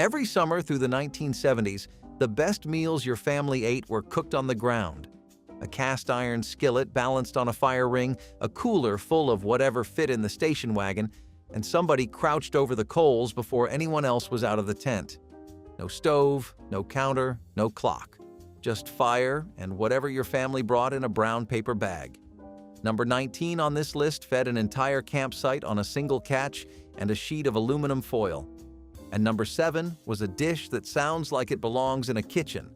Every summer through the 1970s, the best meals your family ate were cooked on the ground. A cast iron skillet balanced on a fire ring, a cooler full of whatever fit in the station wagon, and somebody crouched over the coals before anyone else was out of the tent. No stove, no counter, no clock. Just fire and whatever your family brought in a brown paper bag. Number 19 on this list fed an entire campsite on a single catch and a sheet of aluminum foil. And number 7 was a dish that sounds like it belongs in a kitchen,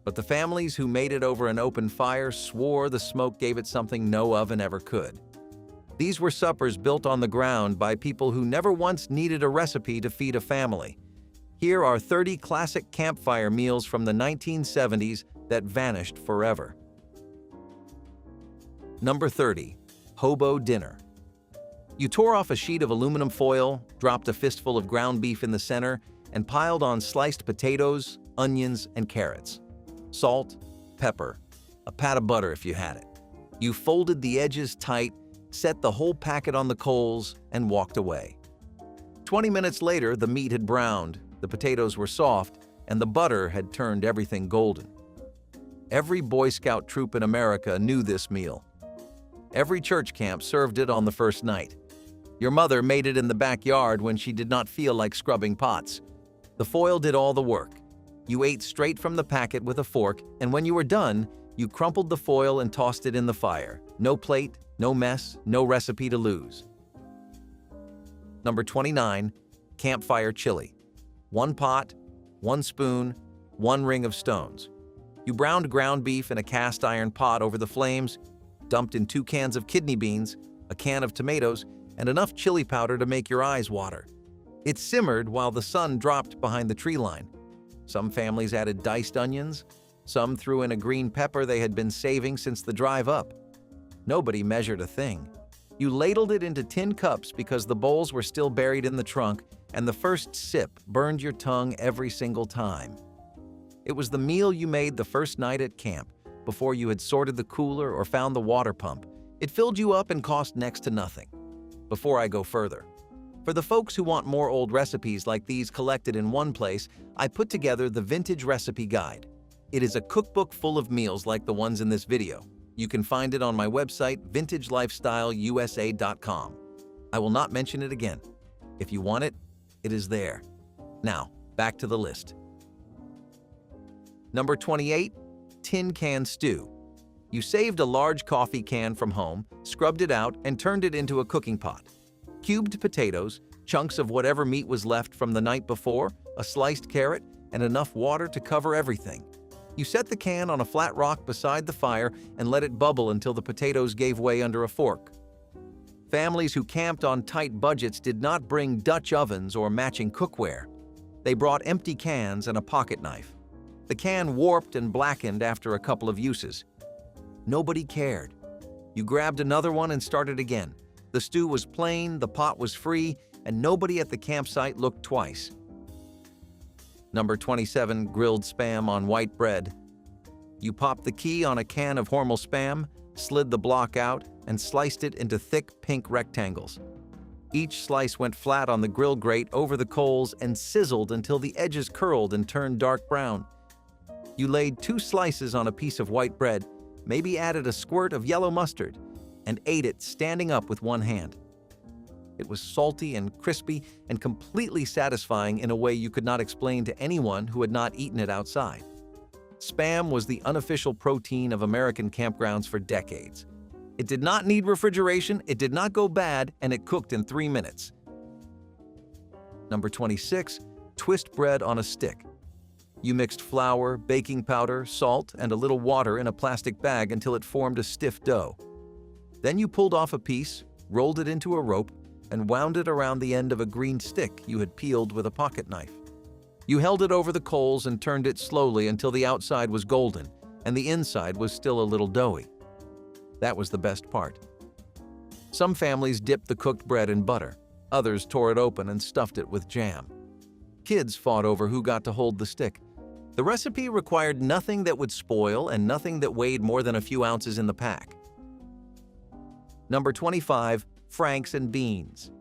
but the families who made it over an open fire swore the smoke gave it something no oven ever could. These were suppers built on the ground by people who never once needed a recipe to feed a family. Here are 30 classic campfire meals from the 1970s that vanished forever. Number 30. Hobo Dinner. You tore off a sheet of aluminum foil, dropped a fistful of ground beef in the center, and piled on sliced potatoes, onions, and carrots. Salt, pepper, a pat of butter if you had it. You folded the edges tight, set the whole packet on the coals, and walked away. 20 minutes later, the meat had browned, the potatoes were soft, and the butter had turned everything golden. Every Boy Scout troop in America knew this meal. Every church camp served it on the first night. Your mother made it in the backyard when she did not feel like scrubbing pots. The foil did all the work. You ate straight from the packet with a fork, and when you were done, you crumpled the foil and tossed it in the fire. No plate, no mess, no recipe to lose. Number 29. Campfire Chili. 1 pot, 1 spoon, 1 ring of stones. You browned ground beef in a cast iron pot over the flames, dumped in 2 cans of kidney beans, a can of tomatoes, and enough chili powder to make your eyes water. It simmered while the sun dropped behind the tree line. Some families added diced onions. Some threw in a green pepper they had been saving since the drive up. Nobody measured a thing. You ladled it into tin cups because the bowls were still buried in the trunk, and the first sip burned your tongue every single time. It was the meal you made the first night at camp, before you had sorted the cooler or found the water pump. It filled you up and cost next to nothing. Before I go further, for the folks who want more old recipes like these collected in one place, I put together the Vintage Recipe Guide. It is a cookbook full of meals like the ones in this video. You can find it on my website, vintagelifestyleusa.com. I will not mention it again. If you want it, it is there. Now, back to the list. Number 28. Tin Can Stew. You saved a large coffee can from home, scrubbed it out, and turned it into a cooking pot. Cubed potatoes, chunks of whatever meat was left from the night before, a sliced carrot, and enough water to cover everything. You set the can on a flat rock beside the fire and let it bubble until the potatoes gave way under a fork. Families who camped on tight budgets did not bring Dutch ovens or matching cookware. They brought empty cans and a pocket knife. The can warped and blackened after a couple of uses. Nobody cared. You grabbed another one and started again. The stew was plain, the pot was free, and nobody at the campsite looked twice. Number 27. Grilled Spam on white bread. You popped the key on a can of Hormel Spam, slid the block out, and sliced it into thick pink rectangles. Each slice went flat on the grill grate over the coals and sizzled until the edges curled and turned dark brown. You laid 2 slices on a piece of white bread, maybe added a squirt of yellow mustard, and ate it standing up with one hand. It was salty and crispy and completely satisfying in a way you could not explain to anyone who had not eaten it outside. Spam was the unofficial protein of American campgrounds for decades. It did not need refrigeration, it did not go bad, and it cooked in 3 minutes. Number 26. Twist bread on a stick. You mixed flour, baking powder, salt, and a little water in a plastic bag until it formed a stiff dough. Then you pulled off a piece, rolled it into a rope, and wound it around the end of a green stick you had peeled with a pocket knife. You held it over the coals and turned it slowly until the outside was golden and the inside was still a little doughy. That was the best part. Some families dipped the cooked bread in butter. Others tore it open and stuffed it with jam. Kids fought over who got to hold the stick. The recipe required nothing that would spoil and nothing that weighed more than a few ounces in the pack. Number 25. Franks and beans.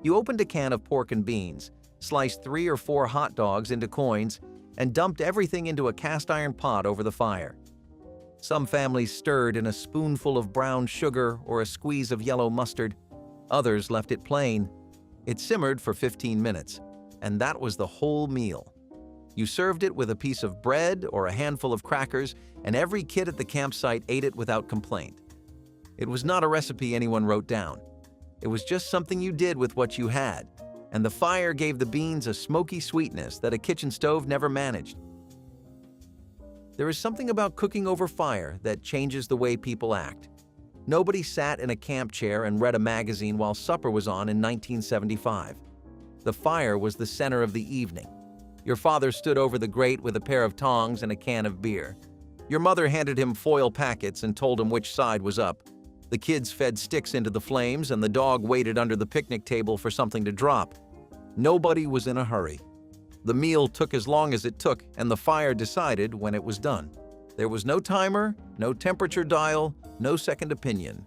You opened a can of pork and beans, sliced 3 or 4 hot dogs into coins, and dumped everything into a cast iron pot over the fire. Some families stirred in a spoonful of brown sugar or a squeeze of yellow mustard. Others left it plain. It simmered for 15 minutes, and that was the whole meal. You served it with a piece of bread or a handful of crackers, and every kid at the campsite ate it without complaint. It was not a recipe anyone wrote down. It was just something you did with what you had, and the fire gave the beans a smoky sweetness that a kitchen stove never managed. There is something about cooking over fire that changes the way people act. Nobody sat in a camp chair and read a magazine while supper was on in 1975. The fire was the center of the evening. Your father stood over the grate with a pair of tongs and a can of beer. Your mother handed him foil packets and told him which side was up. The kids fed sticks into the flames, and the dog waited under the picnic table for something to drop. Nobody was in a hurry. The meal took as long as it took, and the fire decided when it was done. There was no timer, no temperature dial, no second opinion.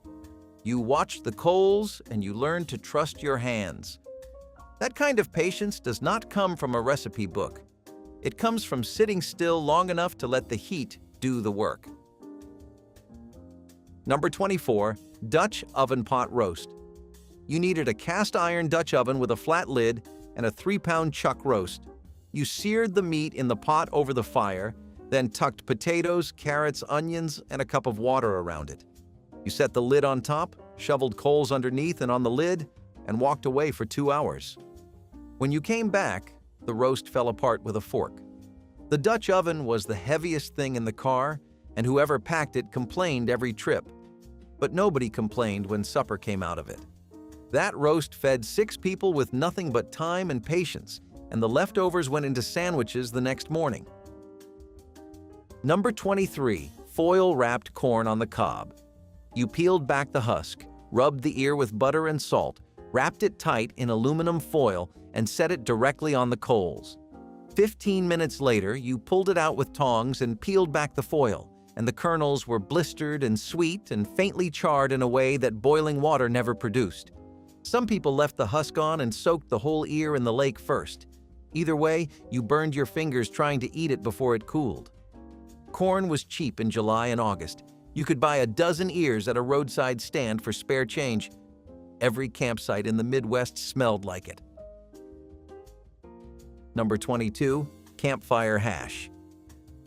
You watched the coals, and you learned to trust your hands. That kind of patience does not come from a recipe book. It comes from sitting still long enough to let the heat do the work. Number 24, Dutch oven pot roast. You needed a cast iron Dutch oven with a flat lid and a 3-pound chuck roast. You seared the meat in the pot over the fire, then tucked potatoes, carrots, onions, and a cup of water around it. You set the lid on top, shoveled coals underneath and on the lid, and walked away for 2 hours. When you came back, the roast fell apart with a fork. The Dutch oven was the heaviest thing in the car, and whoever packed it complained every trip. But nobody complained when supper came out of it. That roast fed 6 people with nothing but time and patience, and the leftovers went into sandwiches the next morning. Number 23, foil-wrapped corn on the cob. You peeled back the husk, rubbed the ear with butter and salt, wrapped it tight in aluminum foil, and set it directly on the coals. 15 minutes later, you pulled it out with tongs and peeled back the foil, and the kernels were blistered and sweet and faintly charred in a way that boiling water never produced. Some people left the husk on and soaked the whole ear in the lake first. Either way, you burned your fingers trying to eat it before it cooled. Corn was cheap in July and August. You could buy a dozen ears at a roadside stand for spare change. Every campsite in the Midwest smelled like it. Number 22, campfire hash.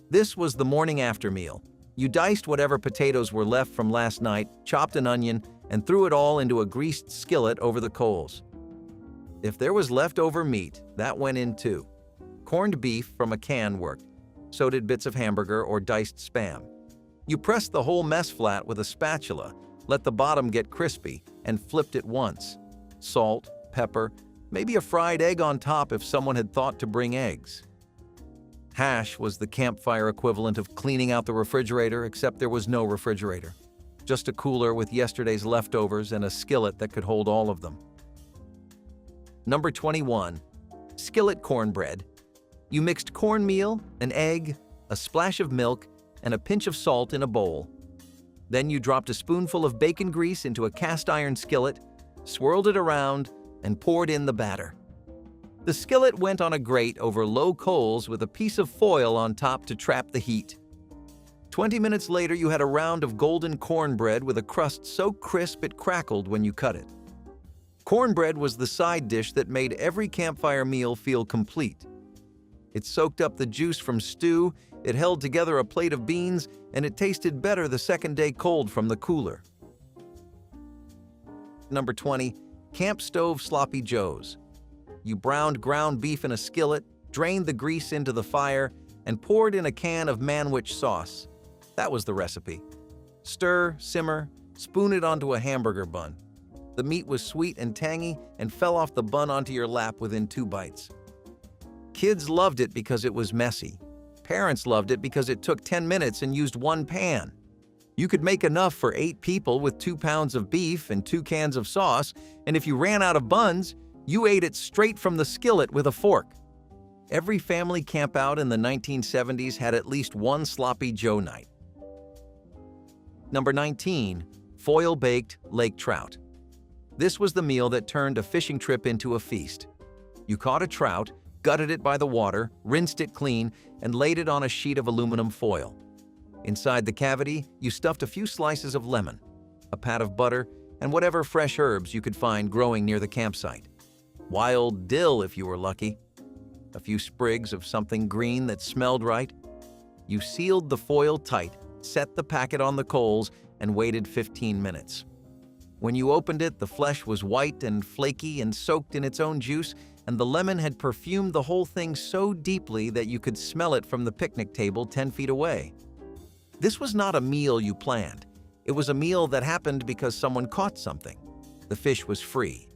This was the morning after meal. You diced whatever potatoes were left from last night, chopped an onion, and threw it all into a greased skillet over the coals. If there was leftover meat, that went in too. Corned beef from a can worked. So did bits of hamburger or diced Spam. You pressed the whole mess flat with a spatula, let the bottom get crispy, and flipped it once. Salt, pepper, maybe a fried egg on top if someone had thought to bring eggs. Hash was the campfire equivalent of cleaning out the refrigerator, except there was no refrigerator. Just a cooler with yesterday's leftovers and a skillet that could hold all of them. Number 21, skillet cornbread. You mixed cornmeal, an egg, a splash of milk, and a pinch of salt in a bowl. Then you dropped a spoonful of bacon grease into a cast iron skillet, swirled it around, and poured in the batter. The skillet went on a grate over low coals with a piece of foil on top to trap the heat. 20 minutes later, you had a round of golden cornbread with a crust so crisp it crackled when you cut it. Cornbread was the side dish that made every campfire meal feel complete. It soaked up the juice from stew, it held together a plate of beans, and it tasted better the second day cold from the cooler. Number 20, camp stove sloppy joes. You browned ground beef in a skillet, drained the grease into the fire, and poured in a can of manwich sauce. That was the recipe. Stir, simmer, spoon it onto a hamburger bun. The meat was sweet and tangy and fell off the bun onto your lap within 2 bites. Kids loved it because it was messy. Parents loved it because it took 10 minutes and used 1 pan. You could make enough for 8 people with 2 pounds of beef and 2 cans of sauce, and if you ran out of buns, you ate it straight from the skillet with a fork. Every family campout in the 1970s had at least one sloppy joe night. Number 19, foil-baked lake trout. This was the meal that turned a fishing trip into a feast. You caught a trout, gutted it by the water, rinsed it clean, and laid it on a sheet of aluminum foil. Inside the cavity, you stuffed a few slices of lemon, a pat of butter, and whatever fresh herbs you could find growing near the campsite. Wild dill if you were lucky. A few sprigs of something green that smelled right. You sealed the foil tight, set the packet on the coals, and waited 15 minutes. When you opened it, the flesh was white and flaky and soaked in its own juice, and the lemon had perfumed the whole thing so deeply that you could smell it from the picnic table 10 feet away. This was not a meal you planned. It was a meal that happened because someone caught something. The fish was free.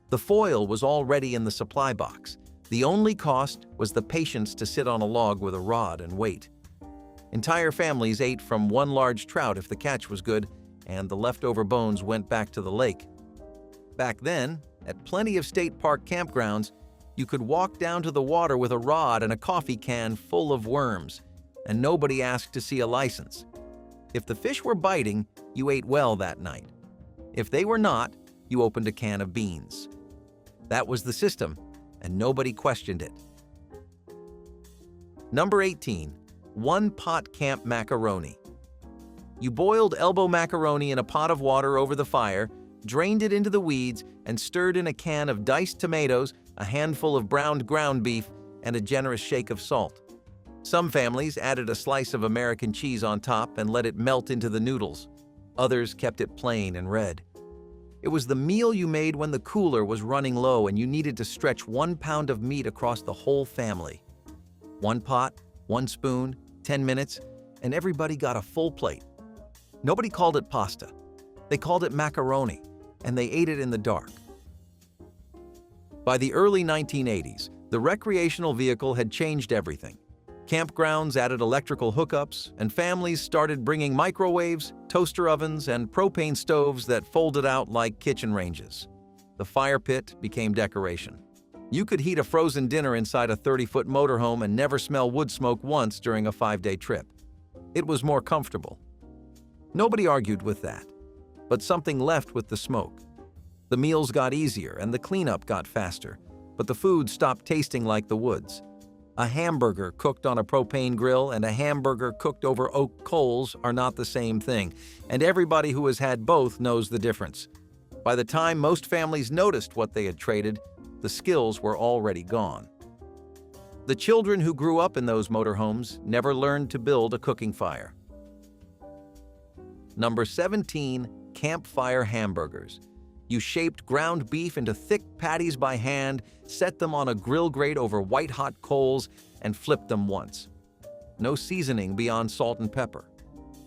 The foil was already in the supply box. The only cost was the patience to sit on a log with a rod and wait. Entire families ate from one large trout if the catch was good, and the leftover bones went back to the lake. Back then, at plenty of state park campgrounds, you could walk down to the water with a rod and a coffee can full of worms, and nobody asked to see a license. If the fish were biting, you ate well that night. If they were not, you opened a can of beans. That was the system, and nobody questioned it. Number 18. One-pot camp macaroni. You boiled elbow macaroni in a pot of water over the fire, drained it into the weeds, and stirred in a can of diced tomatoes, a handful of browned ground beef, and a generous shake of salt. Some families added a slice of American cheese on top and let it melt into the noodles. Others kept it plain and red. It was the meal you made when the cooler was running low and you needed to stretch 1 pound of meat across the whole family. One pot, one spoon, 10 minutes, and everybody got a full plate. Nobody called it pasta. They called it macaroni, and they ate it in the dark. By the early 1980s, the recreational vehicle had changed everything. Campgrounds added electrical hookups, and families started bringing microwaves, toaster ovens, and propane stoves that folded out like kitchen ranges. The fire pit became decoration. You could heat a frozen dinner inside a 30-foot motorhome and never smell wood smoke once during a 5-day trip. It was more comfortable. Nobody argued with that, but something left with the smoke. The meals got easier and the cleanup got faster, but the food stopped tasting like the woods. A hamburger cooked on a propane grill and a hamburger cooked over oak coals are not the same thing, and everybody who has had both knows the difference. By the time most families noticed what they had traded, the skills were already gone. The children who grew up in those motorhomes never learned to build a cooking fire. Number 17. Campfire hamburgers. You shaped ground beef into thick patties by hand, set them on a grill grate over white-hot coals, and flipped them once. No seasoning beyond salt and pepper.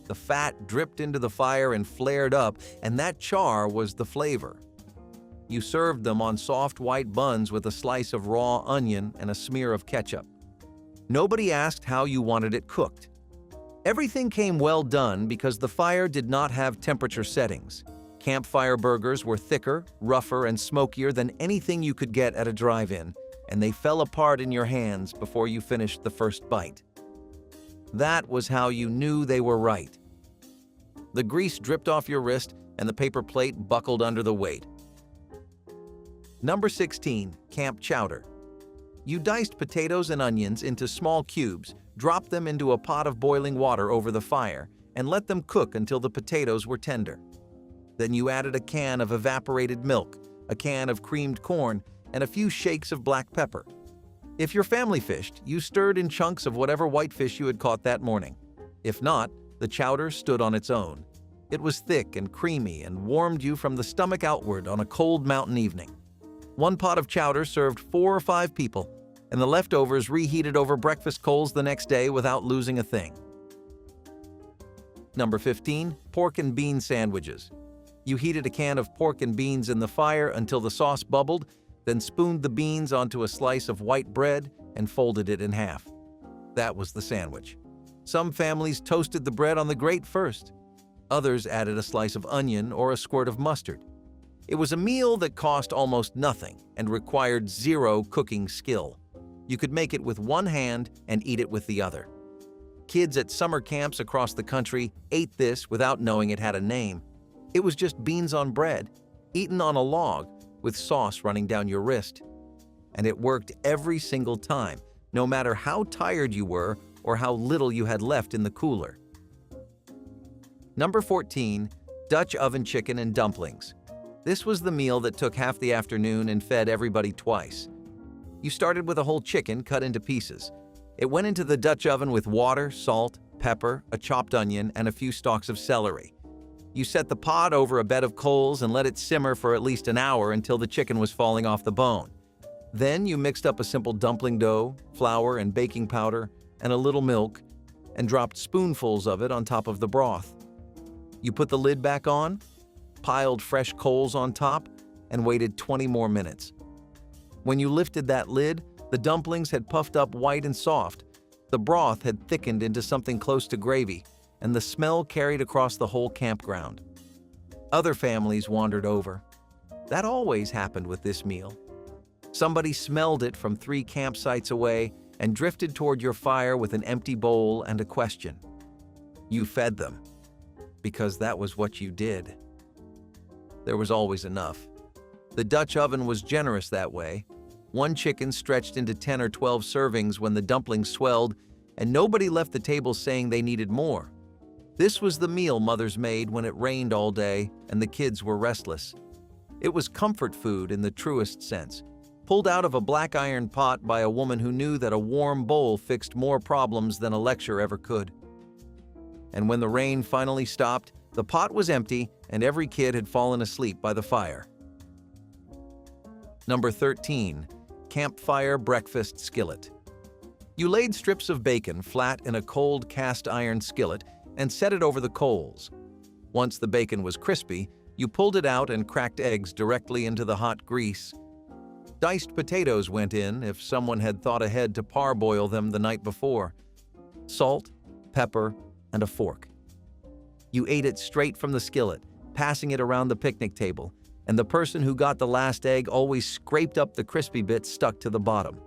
The fat dripped into the fire and flared up, and that char was the flavor. You served them on soft white buns with a slice of raw onion and a smear of ketchup. Nobody asked how you wanted it cooked. Everything came well done because the fire did not have temperature settings. Campfire burgers were thicker, rougher, and smokier than anything you could get at a drive-in, and they fell apart in your hands before you finished the first bite. That was how you knew they were right. The grease dripped off your wrist, and the paper plate buckled under the weight. Number 16. Camp chowder. You diced potatoes and onions into small cubes, dropped them into a pot of boiling water over the fire, and let them cook until the potatoes were tender. Then you added a can of evaporated milk, a can of creamed corn, and a few shakes of black pepper. If your family fished, you stirred in chunks of whatever whitefish you had caught that morning. If not, the chowder stood on its own. It was thick and creamy and warmed you from the stomach outward on a cold mountain evening. One pot of chowder served 4 or 5 people, and the leftovers reheated over breakfast coals the next day without losing a thing. Number 15. Pork and bean sandwiches. You heated a can of pork and beans in the fire until the sauce bubbled, then spooned the beans onto a slice of white bread and folded it in half. That was the sandwich. Some families toasted the bread on the grate first. Others added a slice of onion or a squirt of mustard. It was a meal that cost almost nothing and required zero cooking skill. You could make it with one hand and eat it with the other. Kids at summer camps across the country ate this without knowing it had a name. It was just beans on bread, eaten on a log, with sauce running down your wrist. and it worked every single time, no matter how tired you were or how little you had left in the cooler. Number 14. Dutch oven chicken and dumplings. This was the meal that took half the afternoon and fed everybody twice. You started with a whole chicken cut into pieces. It went into the Dutch oven with water, salt, pepper, a chopped onion, and a few stalks of celery. You set the pot over a bed of coals and let it simmer for at least an hour until the chicken was falling off the bone. Then you mixed up a simple dumpling dough, flour and baking powder, and a little milk, and dropped spoonfuls of it on top of the broth. You put the lid back on, piled fresh coals on top, and waited 20 more minutes. When you lifted that lid, the dumplings had puffed up white and soft, the broth had thickened into something close to gravy, and the smell carried across the whole campground. Other families wandered over. That always happened with this meal. Somebody smelled it from 3 campsites away and drifted toward your fire with an empty bowl and a question. You fed them, because that was what you did. There was always enough. The Dutch oven was generous that way. 1 chicken stretched into 10 or 12 servings when the dumplings swelled, and nobody left the table saying they needed more. This was the meal mothers made when it rained all day and the kids were restless. It was comfort food in the truest sense, pulled out of a black iron pot by a woman who knew that a warm bowl fixed more problems than a lecture ever could. And when the rain finally stopped, the pot was empty and every kid had fallen asleep by the fire. Number 13. Campfire breakfast skillet. You laid strips of bacon flat in a cold cast iron skillet and set it over the coals. Once the bacon was crispy, you pulled it out and cracked eggs directly into the hot grease. Diced potatoes went in if someone had thought ahead to parboil them the night before. Salt, pepper, and a fork. You ate it straight from the skillet, passing it around the picnic table, and the person who got the last egg always scraped up the crispy bits stuck to the bottom.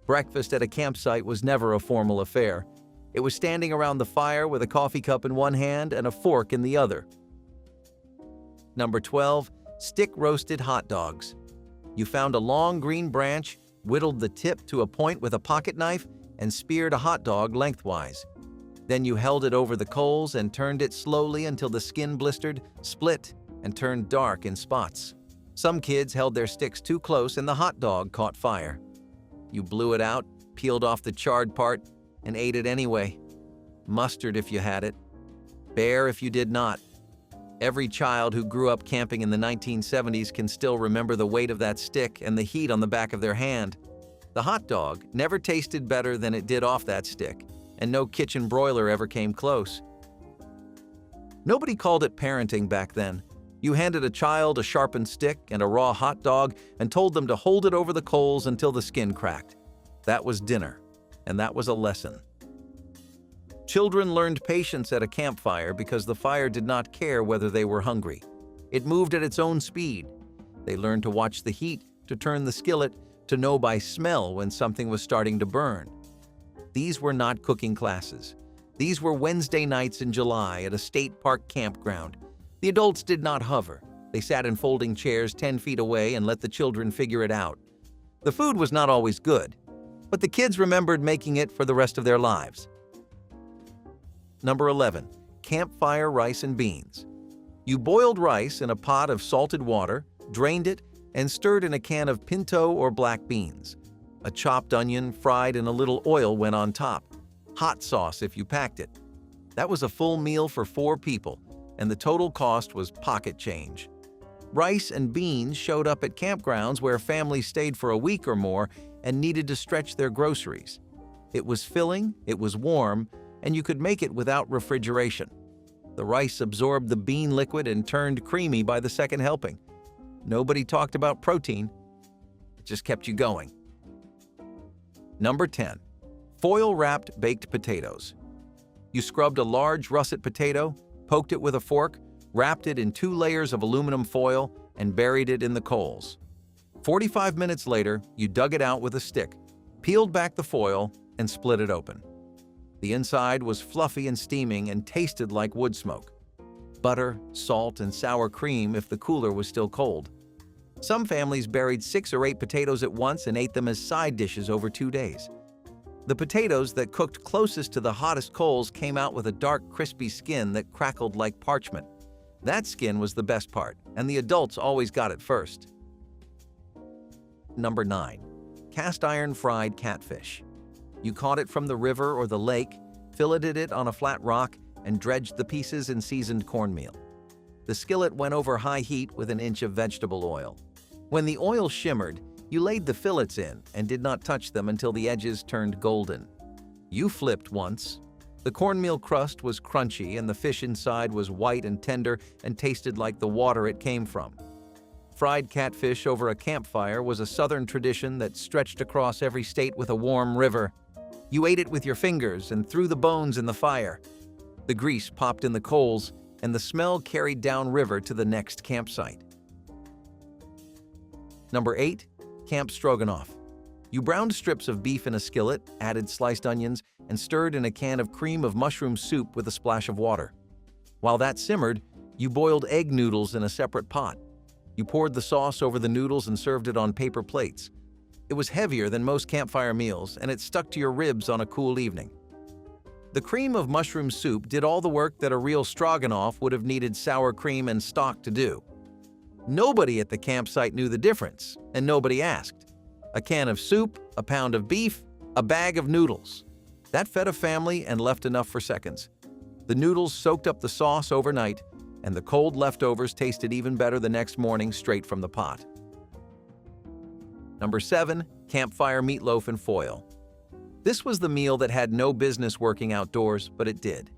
Breakfast at a campsite was never a formal affair. It was standing around the fire with a coffee cup in one hand and a fork in the other. Number 12. Stick-roasted hot dogs. You found a long green branch, whittled the tip to a point with a pocket knife, and speared a hot dog lengthwise. Then you held it over the coals and turned it slowly until the skin blistered, split, and turned dark in spots. Some kids held their sticks too close and the hot dog caught fire. You blew it out, peeled off the charred part, and ate it anyway. Mustard if you had it. Bear if you did not. Every child who grew up camping in the 1970s can still remember the weight of that stick and the heat on the back of their hand. The hot dog never tasted better than it did off that stick, and no kitchen broiler ever came close. Nobody called it parenting back then. You handed a child a sharpened stick and a raw hot dog and told them to hold it over the coals until the skin cracked. That was dinner, and that was a lesson. Children learned patience at a campfire because the fire did not care whether they were hungry. It moved at its own speed. They learned to watch the heat, to turn the skillet, to know by smell when something was starting to burn. These were not cooking classes. These were Wednesday nights in July at a state park campground. The adults did not hover. They sat in folding chairs 10 feet away and let the children figure it out. The food was not always good, but the kids remembered making it for the rest of their lives. Number 11. Campfire rice and beans. You boiled rice in a pot of salted water, drained it, and stirred in a can of pinto or black beans. A chopped onion fried in a little oil went on top. Hot sauce if you packed it. That was a full meal for 4 people, and the total cost was pocket change. Rice and beans showed up at campgrounds where families stayed for a week or more and needed to stretch their groceries. It was filling, it was warm, and you could make it without refrigeration. The rice absorbed the bean liquid and turned creamy by the second helping. Nobody talked about protein. It just kept you going. Number 10. Foil-wrapped baked potatoes. You scrubbed a large russet potato, poked it with a fork, wrapped it in 2 layers of aluminum foil, and buried it in the coals. 45 minutes later, you dug it out with a stick, peeled back the foil, and split it open. The inside was fluffy and steaming and tasted like wood smoke. Butter, salt, and sour cream if the cooler was still cold. Some families buried 6 or 8 potatoes at once and ate them as side dishes over 2 days. The potatoes that cooked closest to the hottest coals came out with a dark, crispy skin that crackled like parchment. That skin was the best part, and the adults always got it first. Number 9. Cast iron fried catfish. You caught it from the river or the lake, filleted it on a flat rock, and dredged the pieces in seasoned cornmeal. The skillet went over high heat with an inch of vegetable oil. When the oil shimmered, you laid the fillets in and did not touch them until the edges turned golden. You flipped once. The cornmeal crust was crunchy and the fish inside was white and tender and tasted like the water it came from. Fried catfish over a campfire was a southern tradition that stretched across every state with a warm river. You ate it with your fingers and threw the bones in the fire. The grease popped in the coals, and the smell carried downriver to the next campsite. Number 8. Camp Stroganoff. You browned strips of beef in a skillet, added sliced onions, and stirred in a can of cream of mushroom soup with a splash of water. While that simmered, you boiled egg noodles in a separate pot. You poured the sauce over the noodles and served it on paper plates. It was heavier than most campfire meals, and it stuck to your ribs on a cool evening. The cream of mushroom soup did all the work that a real stroganoff would have needed sour cream and stock to do. Nobody at the campsite knew the difference, and nobody asked. A can of soup, a pound of beef, a bag of noodles. That fed a family and left enough for seconds. The noodles soaked up the sauce overnight, and the cold leftovers tasted even better the next morning straight from the pot. Number 7. Campfire meatloaf and foil. This was the meal that had no business working outdoors, but it did.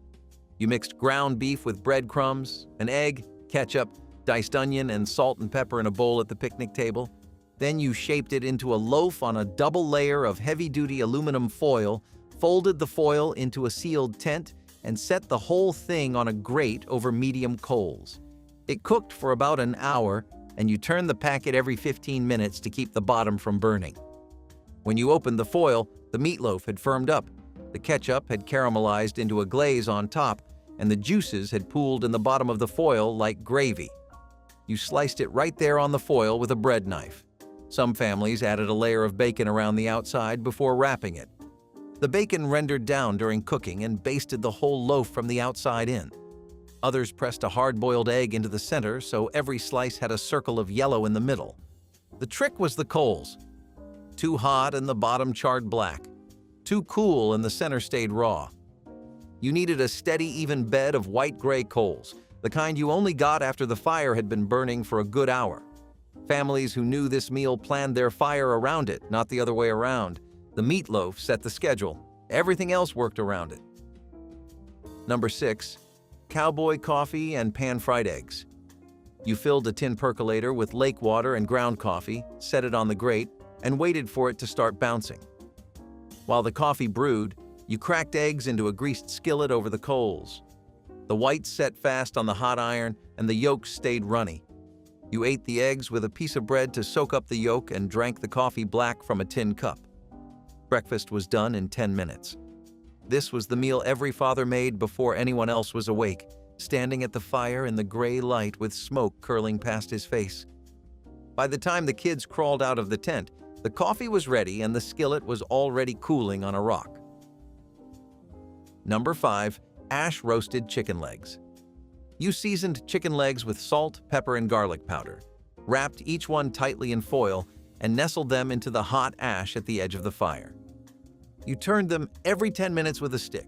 You mixed ground beef with breadcrumbs, an egg, ketchup, diced onion, and salt and pepper in a bowl at the picnic table. Then you shaped it into a loaf on a double layer of heavy-duty aluminum foil, folded the foil into a sealed tent, and set the whole thing on a grate over medium coals. It cooked for about an hour, and you turned the packet every 15 minutes to keep the bottom from burning. When you opened the foil, the meatloaf had firmed up, the ketchup had caramelized into a glaze on top, and the juices had pooled in the bottom of the foil like gravy. You sliced it right there on the foil with a bread knife. Some families added a layer of bacon around the outside before wrapping it. The bacon rendered down during cooking and basted the whole loaf from the outside in. Others pressed a hard-boiled egg into the center so every slice had a circle of yellow in the middle. The trick was the coals. Too hot and the bottom charred black. Too cool and the center stayed raw. You needed a steady, even bed of white-gray coals, the kind you only got after the fire had been burning for a good hour. Families who knew this meal planned their fire around it, not the other way around. The meatloaf set the schedule. Everything else worked around it. Number 6. Cowboy coffee and pan-fried eggs. You filled a tin percolator with lake water and ground coffee, set it on the grate, and waited for it to start bouncing. While the coffee brewed, you cracked eggs into a greased skillet over the coals. The whites set fast on the hot iron, and the yolks stayed runny. You ate the eggs with a piece of bread to soak up the yolk and drank the coffee black from a tin cup. Breakfast was done in 10 minutes. This was the meal every father made before anyone else was awake, standing at the fire in the gray light with smoke curling past his face. By the time the kids crawled out of the tent, the coffee was ready and the skillet was already cooling on a rock. Number 5. Ash-roasted chicken legs. You seasoned chicken legs with salt, pepper, and garlic powder, wrapped each one tightly in foil, and nestled them into the hot ash at the edge of the fire. You turned them every 10 minutes with a stick.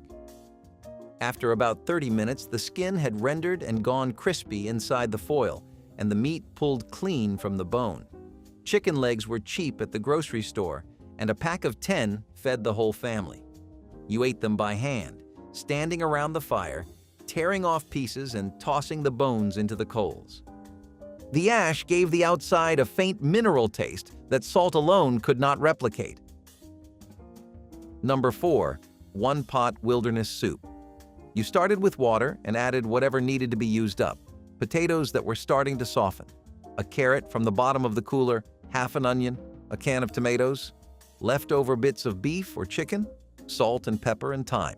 After about 30 minutes, the skin had rendered and gone crispy inside the foil, and the meat pulled clean from the bone. Chicken legs were cheap at the grocery store, and a pack of 10 fed the whole family. You ate them by hand, standing around the fire, tearing off pieces and tossing the bones into the coals. The ash gave the outside a faint mineral taste that salt alone could not replicate. Number 4. One-pot wilderness soup. You started with water and added whatever needed to be used up. Potatoes that were starting to soften, a carrot from the bottom of the cooler, half an onion, a can of tomatoes, leftover bits of beef or chicken, salt and pepper and thyme.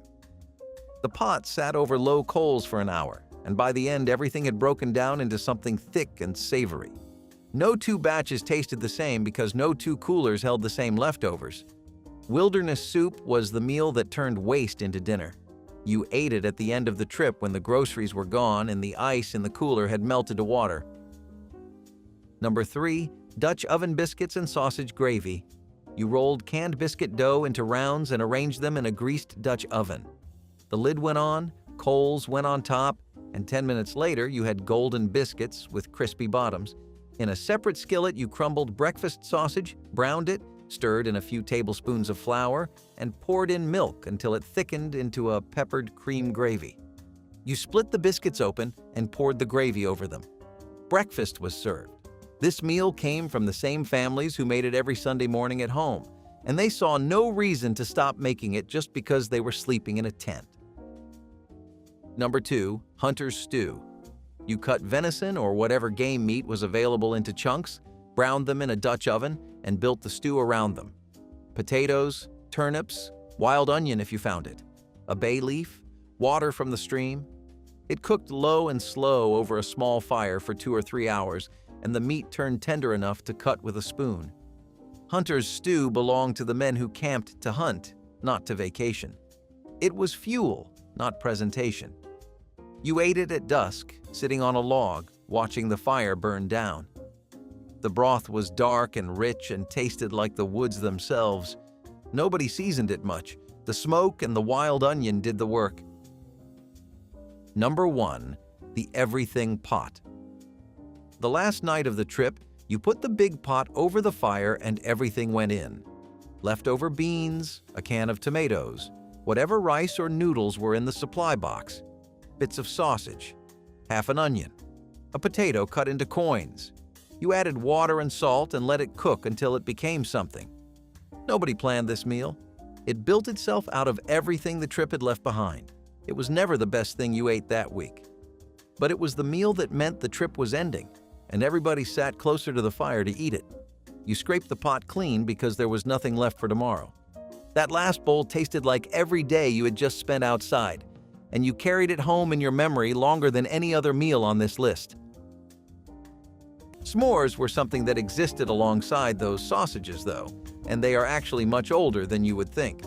The pot sat over low coals for an hour, and by the end everything had broken down into something thick and savory. No two batches tasted the same because no two coolers held the same leftovers. Wilderness soup was the meal that turned waste into dinner. You ate it at the end of the trip when the groceries were gone and the ice in the cooler had melted to water. Number 3. Dutch oven biscuits and sausage gravy. You rolled canned biscuit dough into rounds and arranged them in a greased Dutch oven. The lid went on, coals went on top, and 10 minutes later you had golden biscuits with crispy bottoms. In a separate skillet, you crumbled breakfast sausage, browned it, stirred in a few tablespoons of flour, and poured in milk until it thickened into a peppered cream gravy. You split the biscuits open and poured the gravy over them. Breakfast was served. This meal came from the same families who made it every Sunday morning at home, and they saw no reason to stop making it just because they were sleeping in a tent. Number 2. Hunter's stew. You cut venison or whatever game meat was available into chunks, browned them in a Dutch oven, and built the stew around them. Potatoes, turnips, wild onion if you found it, a bay leaf, water from the stream. It cooked low and slow over a small fire for 2 or 3 hours, and the meat turned tender enough to cut with a spoon. Hunter's stew belonged to the men who camped to hunt, not to vacation. It was fuel, not presentation. You ate it at dusk, sitting on a log, watching the fire burn down. The broth was dark and rich and tasted like the woods themselves. Nobody seasoned it much. The smoke and the wild onion did the work. Number 1. The everything pot. The last night of the trip, you put the big pot over the fire and everything went in. Leftover beans, a can of tomatoes, whatever rice or noodles were in the supply box, bits of sausage, half an onion, a potato cut into coins. You added water and salt and let it cook until it became something. Nobody planned this meal. It built itself out of everything the trip had left behind. It was never the best thing you ate that week. But it was the meal that meant the trip was ending, and everybody sat closer to the fire to eat it. You scraped the pot clean because there was nothing left for tomorrow. That last bowl tasted like every day you had just spent outside, and you carried it home in your memory longer than any other meal on this list. S'mores were something that existed alongside those sausages, though, and they are actually much older than you would think.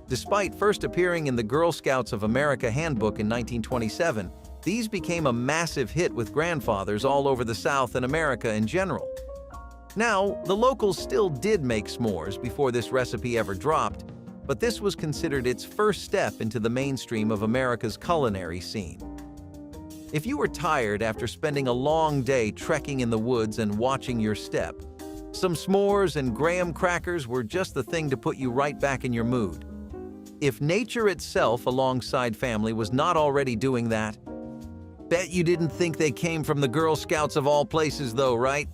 Despite first appearing in the Girl Scouts of America handbook in 1927, these became a massive hit with grandfathers all over the South and America in general. Now, the locals still did make s'mores before this recipe ever dropped, but this was considered its first step into the mainstream of America's culinary scene. If you were tired after spending a long day trekking in the woods and watching your step, some s'mores and graham crackers were just the thing to put you right back in your mood. If nature itself alongside family was not already doing that, bet you didn't think they came from the Girl Scouts of all places though, right?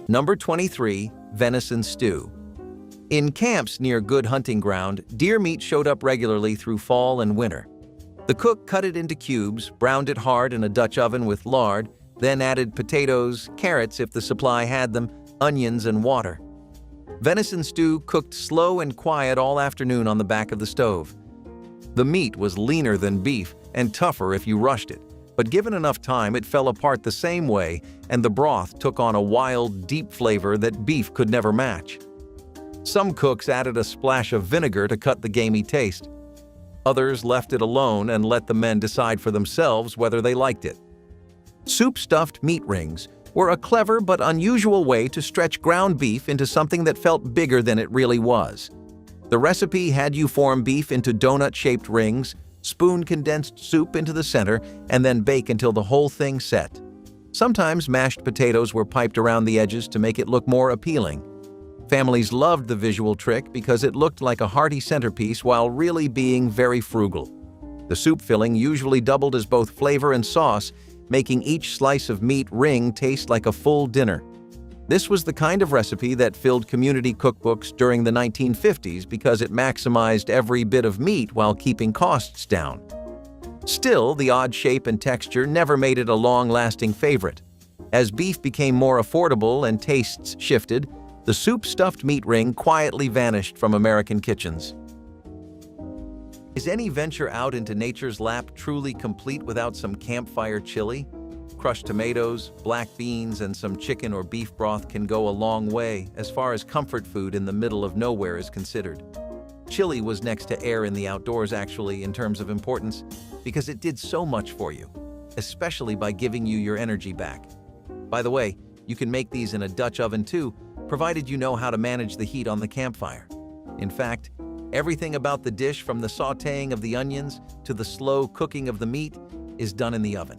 Number 23. Venison stew. In camps near good hunting ground, deer meat showed up regularly through fall and winter. The cook cut it into cubes, browned it hard in a Dutch oven with lard, then added potatoes, carrots if the supply had them, onions, and water. Venison stew cooked slow and quiet all afternoon on the back of the stove. The meat was leaner than beef and tougher if you rushed it, but given enough time it fell apart the same way and the broth took on a wild, deep flavor that beef could never match. Some cooks added a splash of vinegar to cut the gamey taste. Others left it alone and let the men decide for themselves whether they liked it. Soup-stuffed meat rings were a clever but unusual way to stretch ground beef into something that felt bigger than it really was. The recipe had you form beef into donut-shaped rings, spoon condensed soup into the center, and then bake until the whole thing set. Sometimes mashed potatoes were piped around the edges to make it look more appealing. Families loved the visual trick because it looked like a hearty centerpiece while really being very frugal. The soup filling usually doubled as both flavor and sauce, making each slice of meat ring taste like a full dinner. This was the kind of recipe that filled community cookbooks during the 1950s because it maximized every bit of meat while keeping costs down. Still, the odd shape and texture never made it a long-lasting favorite. As beef became more affordable and tastes shifted, the soup-stuffed meat ring quietly vanished from American kitchens. Is any venture out into nature's lap truly complete without some campfire chili? crushed tomatoes, black beans, and some chicken or beef broth can go a long way as far as comfort food in the middle of nowhere is considered. Chili was next to air in the outdoors actually in terms of importance because it did so much for you, especially by giving you your energy back. By the way, you can make these in a Dutch oven too, provided you know how to manage the heat on the campfire. In fact, everything about the dish from the sautéing of the onions to the slow cooking of the meat is done in the oven.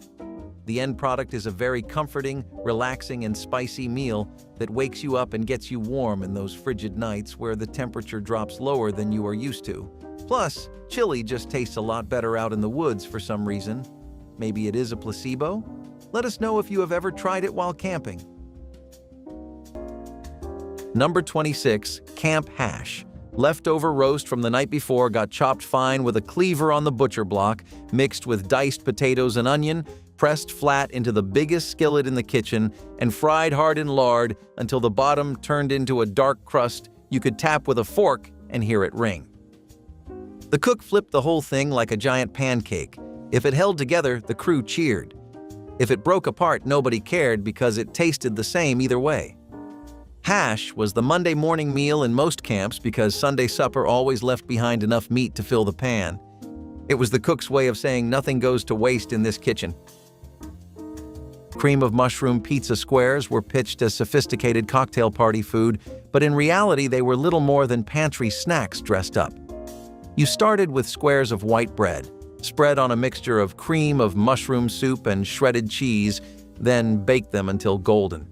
The end product is a very comforting, relaxing, and spicy meal that wakes you up and gets you warm in those frigid nights where the temperature drops lower than you are used to. Plus, chili just tastes a lot better out in the woods for some reason. Maybe it is a placebo? Let us know if you have ever tried it while camping. Number 26, Camp Hash. Leftover roast from the night before got chopped fine with a cleaver on the butcher block, mixed with diced potatoes and onion, pressed flat into the biggest skillet in the kitchen, and fried hard in lard until the bottom turned into a dark crust you could tap with a fork and hear it ring. The cook flipped the whole thing like a giant pancake. If it held together, the crew cheered. If it broke apart, nobody cared because it tasted the same either way. Hash was the Monday morning meal in most camps because Sunday supper always left behind enough meat to fill the pan. It was the cook's way of saying nothing goes to waste in this kitchen. Cream of mushroom pizza squares were pitched as sophisticated cocktail party food, but in reality they were little more than pantry snacks dressed up. You started with squares of white bread, spread on a mixture of cream of mushroom soup and shredded cheese, then baked them until golden.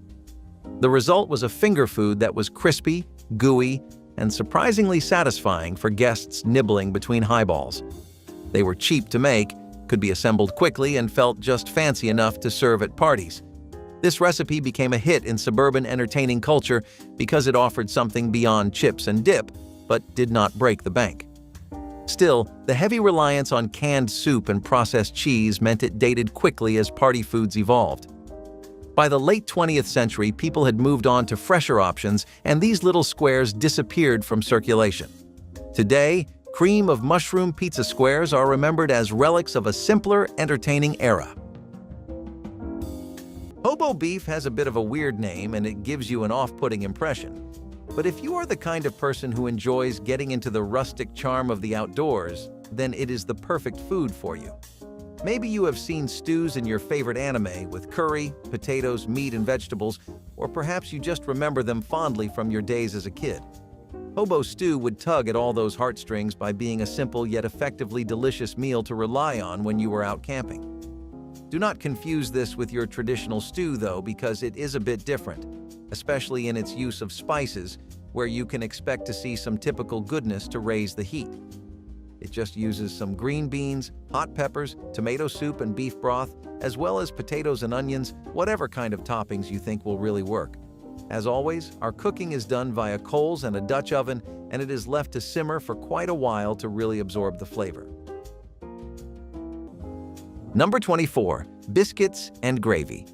The result was a finger food that was crispy, gooey, and surprisingly satisfying for guests nibbling between highballs. They were cheap to make, could be assembled quickly, and felt just fancy enough to serve at parties. This recipe became a hit in suburban entertaining culture because it offered something beyond chips and dip, but did not break the bank. Still, the heavy reliance on canned soup and processed cheese meant it dated quickly as party foods evolved. By the late 20th century, people had moved on to fresher options, and these little squares disappeared from circulation. Today, cream of mushroom pizza squares are remembered as relics of a simpler, entertaining era. Hobo beef has a bit of a weird name and it gives you an off-putting impression. But if you are the kind of person who enjoys getting into the rustic charm of the outdoors, then it is the perfect food for you. Maybe you have seen stews in your favorite anime with curry, potatoes, meat, and vegetables, or perhaps you just remember them fondly from your days as a kid. Hobo stew would tug at all those heartstrings by being a simple yet effectively delicious meal to rely on when you were out camping. Do not confuse this with your traditional stew though, because it is a bit different, especially in its use of spices, where you can expect to see some typical goodness to raise the heat. It just uses some green beans, hot peppers, tomato soup, and beef broth, as well as potatoes and onions, whatever kind of toppings you think will really work. As always, our cooking is done via coals and a Dutch oven, and it is left to simmer for quite a while to really absorb the flavor. Number 24, biscuits and gravy.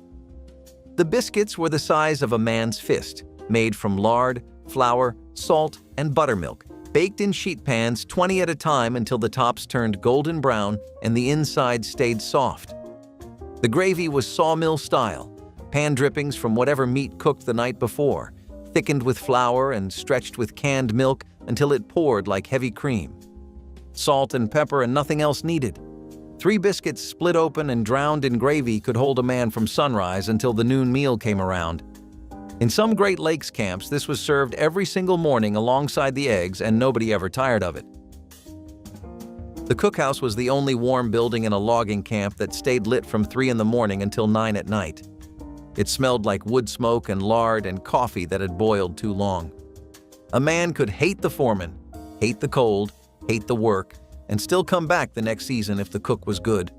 The biscuits were the size of a man's fist, made from lard, flour, salt, and buttermilk, baked in sheet pans 20 at a time until the tops turned golden brown and the inside stayed soft. The gravy was sawmill style, pan drippings from whatever meat cooked the night before, thickened with flour and stretched with canned milk until it poured like heavy cream. Salt and pepper and nothing else needed. 3 biscuits split open and drowned in gravy could hold a man from sunrise until the noon meal came around. In some Great Lakes camps, this was served every single morning alongside the eggs, and nobody ever tired of it. The cookhouse was the only warm building in a logging camp that stayed lit from 3 in the morning until 9 at night. It smelled like wood smoke and lard and coffee that had boiled too long. A man could hate the foreman, hate the cold, hate the work, and still come back the next season if the cook was good.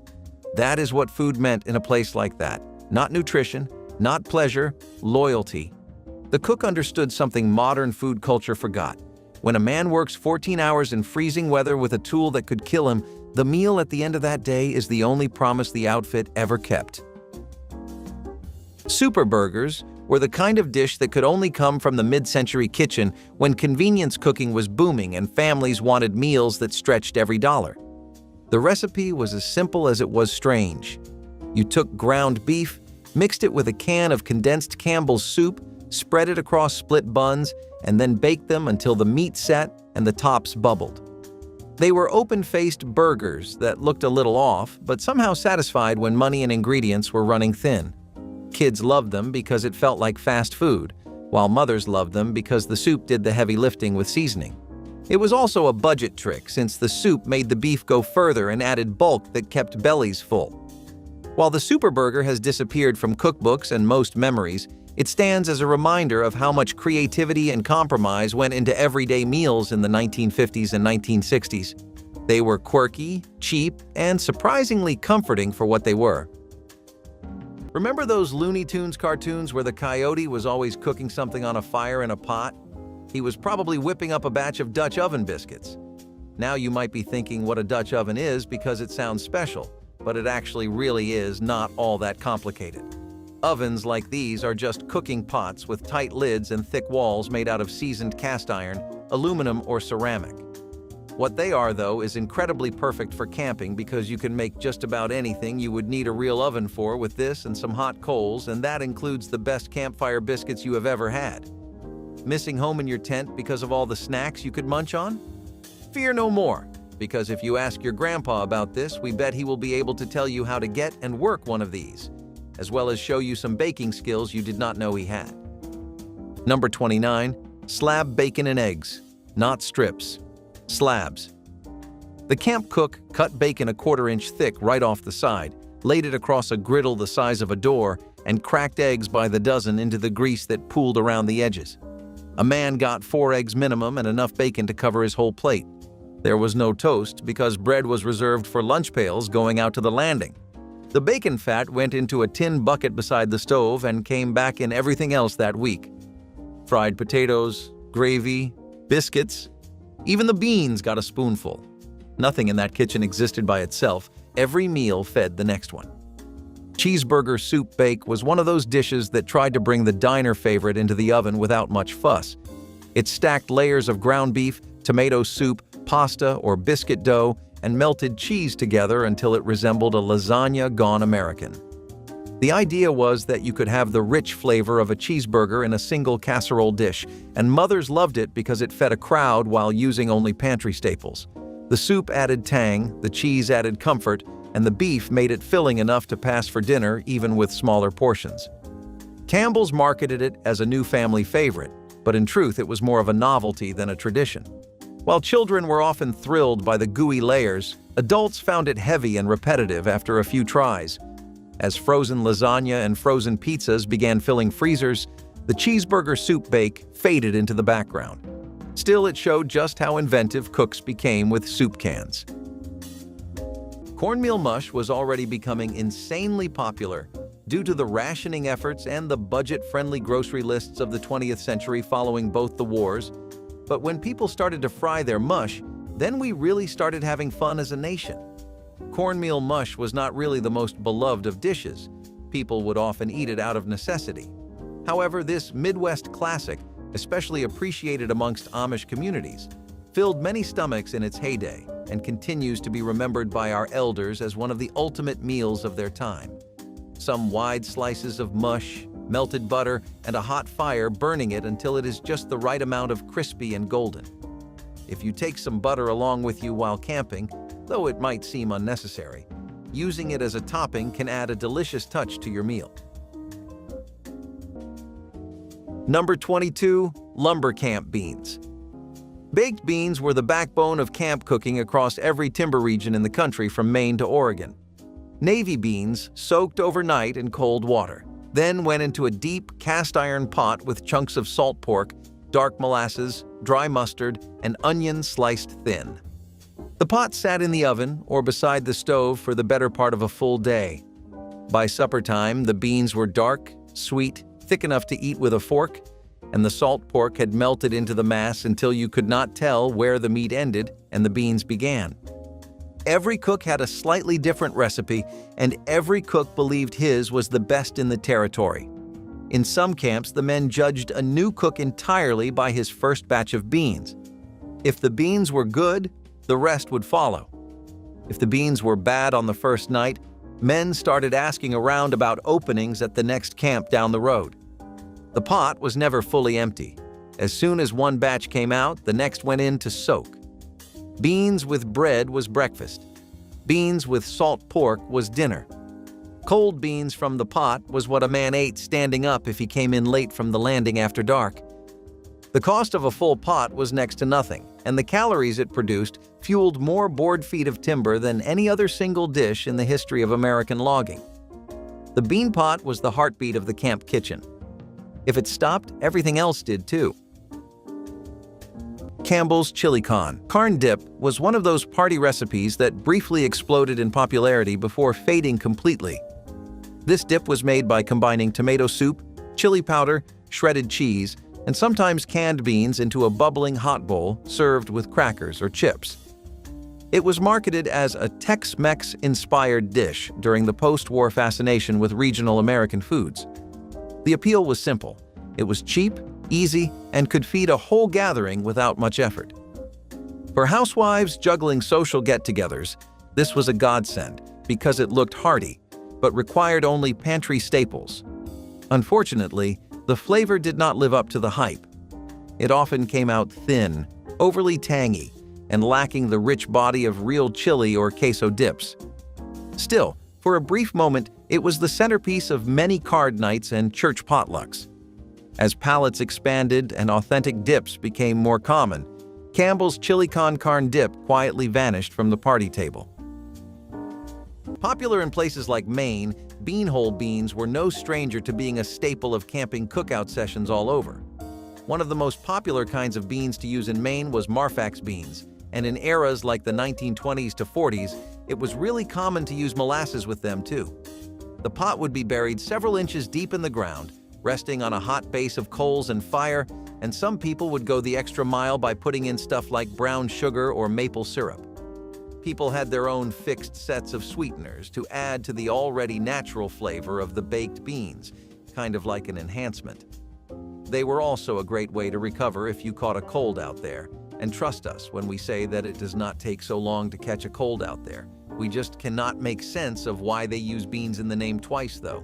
That is what food meant in a place like that. Not nutrition, not pleasure, loyalty. The cook understood something modern food culture forgot. When a man works 14 hours in freezing weather with a tool that could kill him, the meal at the end of that day is the only promise the outfit ever kept. Super burgers were the kind of dish that could only come from the mid-century kitchen when convenience cooking was booming and families wanted meals that stretched every dollar. The recipe was as simple as it was strange. You took ground beef, mixed it with a can of condensed Campbell's soup, spread it across split buns, and then baked them until the meat set and the tops bubbled. They were open-faced burgers that looked a little off, but somehow satisfied when money and ingredients were running thin. Kids loved them because it felt like fast food, while mothers loved them because the soup did the heavy lifting with seasoning. It was also a budget trick since the soup made the beef go further and added bulk that kept bellies full. While the Superburger has disappeared from cookbooks and most memories, it stands as a reminder of how much creativity and compromise went into everyday meals in the 1950s and 1960s. They were quirky, cheap, and surprisingly comforting for what they were. Remember those Looney Tunes cartoons where the coyote was always cooking something on a fire in a pot? He was probably whipping up a batch of Dutch oven biscuits. Now you might be thinking what a Dutch oven is because it sounds special, but it actually really is not all that complicated. Ovens like these are just cooking pots with tight lids and thick walls made out of seasoned cast iron, aluminum, or ceramic. What they are, though, is incredibly perfect for camping because you can make just about anything you would need a real oven for with this and some hot coals, and that includes the best campfire biscuits you have ever had. Missing home in your tent because of all the snacks you could munch on? Fear no more, because if you ask your grandpa about this, we bet he will be able to tell you how to get and work one of these, as well as show you some baking skills you did not know he had. Number 29. Slab bacon and eggs. Not strips. Slabs. The camp cook cut bacon a 1/4 inch thick right off the side, laid it across a griddle the size of a door, and cracked eggs by the dozen into the grease that pooled around the edges. A man got 4 eggs minimum and enough bacon to cover his whole plate. There was no toast because bread was reserved for lunch pails going out to the landing. The bacon fat went into a tin bucket beside the stove and came back in everything else that week. Fried potatoes, gravy, biscuits, even the beans got a spoonful. Nothing in that kitchen existed by itself. Every meal fed the next one. Cheeseburger soup bake was one of those dishes that tried to bring the diner favorite into the oven without much fuss. It stacked layers of ground beef, tomato soup, pasta or biscuit dough, and melted cheese together until it resembled a lasagna gone American. The idea was that you could have the rich flavor of a cheeseburger in a single casserole dish, and mothers loved it because it fed a crowd while using only pantry staples. The soup added tang, the cheese added comfort, and the beef made it filling enough to pass for dinner even with smaller portions. Campbell's marketed it as a new family favorite, but in truth it was more of a novelty than a tradition. While children were often thrilled by the gooey layers, adults found it heavy and repetitive after a few tries. As frozen lasagna and frozen pizzas began filling freezers, the cheeseburger soup bake faded into the background. Still, it showed just how inventive cooks became with soup cans. Cornmeal mush was already becoming insanely popular due to the rationing efforts and the budget-friendly grocery lists of the 20th century following both the wars. But when people started to fry their mush, then we really started having fun as a nation. Cornmeal mush was not really the most beloved of dishes. People would often eat it out of necessity. However, this Midwest classic, especially appreciated amongst Amish communities, filled many stomachs in its heyday and continues to be remembered by our elders as one of the ultimate meals of their time. Some wide slices of mush, melted butter, and a hot fire burning it until it is just the right amount of crispy and golden. If you take some butter along with you while camping, though it might seem unnecessary, using it as a topping can add a delicious touch to your meal. Number 22. Lumber camp beans. Baked beans were the backbone of camp cooking across every timber region in the country from Maine to Oregon. Navy beans soaked overnight in cold water, then went into a deep cast iron pot with chunks of salt pork, dark molasses, dry mustard, and onions sliced thin. The pot sat in the oven or beside the stove for the better part of a full day. By supper time, the beans were dark, sweet, thick enough to eat with a fork, and the salt pork had melted into the mass until you could not tell where the meat ended and the beans began. Every cook had a slightly different recipe, and every cook believed his was the best in the territory. In some camps, the men judged a new cook entirely by his first batch of beans. If the beans were good, the rest would follow. If the beans were bad on the first night, men started asking around about openings at the next camp down the road. The pot was never fully empty. As soon as one batch came out, the next went in to soak. Beans with bread was breakfast. Beans with salt pork was dinner. Cold beans from the pot was what a man ate standing up if he came in late from the landing after dark. The cost of a full pot was next to nothing, and the calories it produced fueled more board feet of timber than any other single dish in the history of American logging. The bean pot was the heartbeat of the camp kitchen. If it stopped, everything else did too. Campbell's chili con. Carn dip was one of those party recipes that briefly exploded in popularity before fading completely. This dip was made by combining tomato soup, chili powder, shredded cheese, and sometimes canned beans into a bubbling hot bowl served with crackers or chips. It was marketed as a Tex-Mex-inspired dish during the post-war fascination with regional American foods. The appeal was simple. It was cheap, easy, and could feed a whole gathering without much effort. For housewives juggling social get-togethers, this was a godsend because it looked hearty, but required only pantry staples. Unfortunately, the flavor did not live up to the hype. It often came out thin, overly tangy, and lacking the rich body of real chili or queso dips. Still, for a brief moment, it was the centerpiece of many card nights and church potlucks. As palates expanded and authentic dips became more common, Campbell's chili con carne dip quietly vanished from the party table. Popular in places like Maine, beanhole beans were no stranger to being a staple of camping cookout sessions all over. One of the most popular kinds of beans to use in Maine was Marfax beans, and in eras like the 1920s to 40s, it was really common to use molasses with them too. The pot would be buried several inches deep in the ground, resting on a hot base of coals and fire, and some people would go the extra mile by putting in stuff like brown sugar or maple syrup. People had their own fixed sets of sweeteners to add to the already natural flavor of the baked beans, kind of like an enhancement. They were also a great way to recover if you caught a cold out there, and trust us when we say that it does not take so long to catch a cold out there. We just cannot make sense of why they use beans in the name twice, though.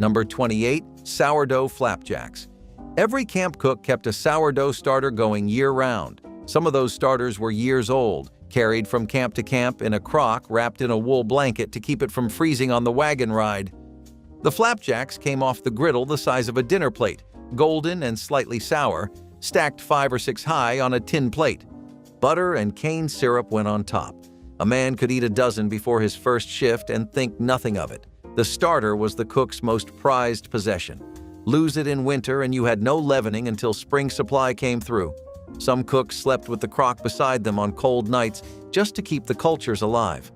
Number 28, sourdough flapjacks. Every camp cook kept a sourdough starter going year-round. Some of those starters were years old, carried from camp to camp in a crock wrapped in a wool blanket to keep it from freezing on the wagon ride. The flapjacks came off the griddle the size of a dinner plate, golden and slightly sour, stacked 5 or 6 high on a tin plate. Butter and cane syrup went on top. A man could eat a dozen before his first shift and think nothing of it. The starter was the cook's most prized possession. Lose it in winter and you had no leavening until spring supply came through. Some cooks slept with the crock beside them on cold nights just to keep the cultures alive.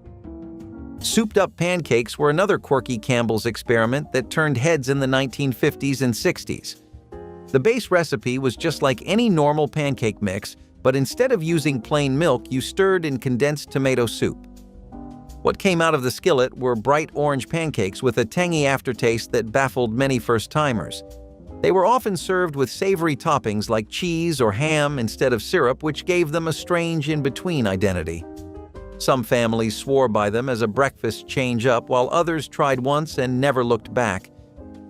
Souped-up pancakes were another quirky Campbell's experiment that turned heads in the 1950s and 60s. The base recipe was just like any normal pancake mix, but instead of using plain milk, you stirred in condensed tomato soup. What came out of the skillet were bright orange pancakes with a tangy aftertaste that baffled many first-timers. They were often served with savory toppings like cheese or ham instead of syrup, which gave them a strange in-between identity. Some families swore by them as a breakfast change-up, while others tried once and never looked back.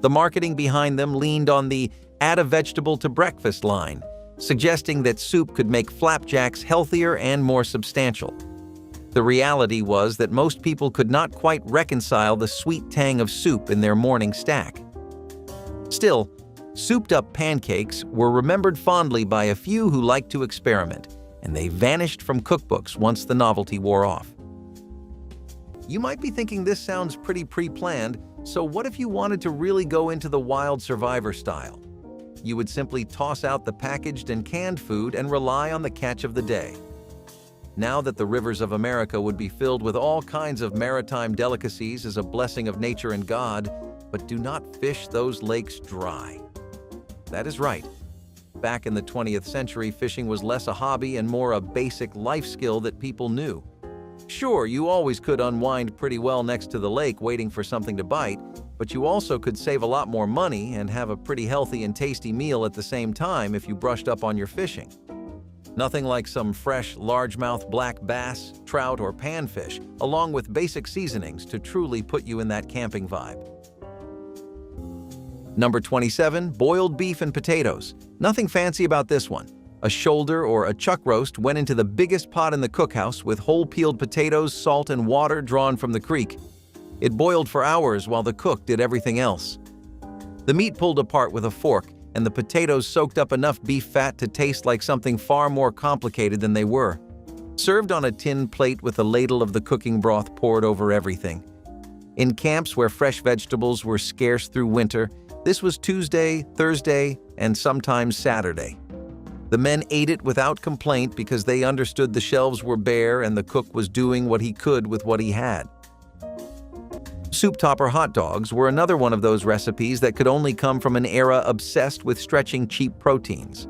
The marketing behind them leaned on the "add a vegetable to breakfast" line, suggesting that soup could make flapjacks healthier and more substantial. The reality was that most people could not quite reconcile the sweet tang of soup in their morning stack. Still, souped-up pancakes were remembered fondly by a few who liked to experiment, and they vanished from cookbooks once the novelty wore off. You might be thinking this sounds pretty pre-planned, so what if you wanted to really go into the wild survivor style? You would simply toss out the packaged and canned food and rely on the catch of the day. Now that the rivers of America would be filled with all kinds of maritime delicacies as a blessing of nature and God, but do not fish those lakes dry. That is right. Back in the 20th century, fishing was less a hobby and more a basic life skill that people knew. Sure, you always could unwind pretty well next to the lake waiting for something to bite, but you also could save a lot more money and have a pretty healthy and tasty meal at the same time if you brushed up on your fishing. Nothing like some fresh, largemouth black bass, trout, or panfish, along with basic seasonings to truly put you in that camping vibe. Number 27, boiled beef and potatoes. Nothing fancy about this one. A shoulder or a chuck roast went into the biggest pot in the cookhouse with whole peeled potatoes, salt, and water drawn from the creek. It boiled for hours while the cook did everything else. The meat pulled apart with a fork, and the potatoes soaked up enough beef fat to taste like something far more complicated than they were. Served on a tin plate with a ladle of the cooking broth poured over everything. In camps where fresh vegetables were scarce through winter, this was Tuesday, Thursday, and sometimes Saturday. The men ate it without complaint because they understood the shelves were bare and the cook was doing what he could with what he had. Soup topper hot dogs were another one of those recipes that could only come from an era obsessed with stretching cheap proteins.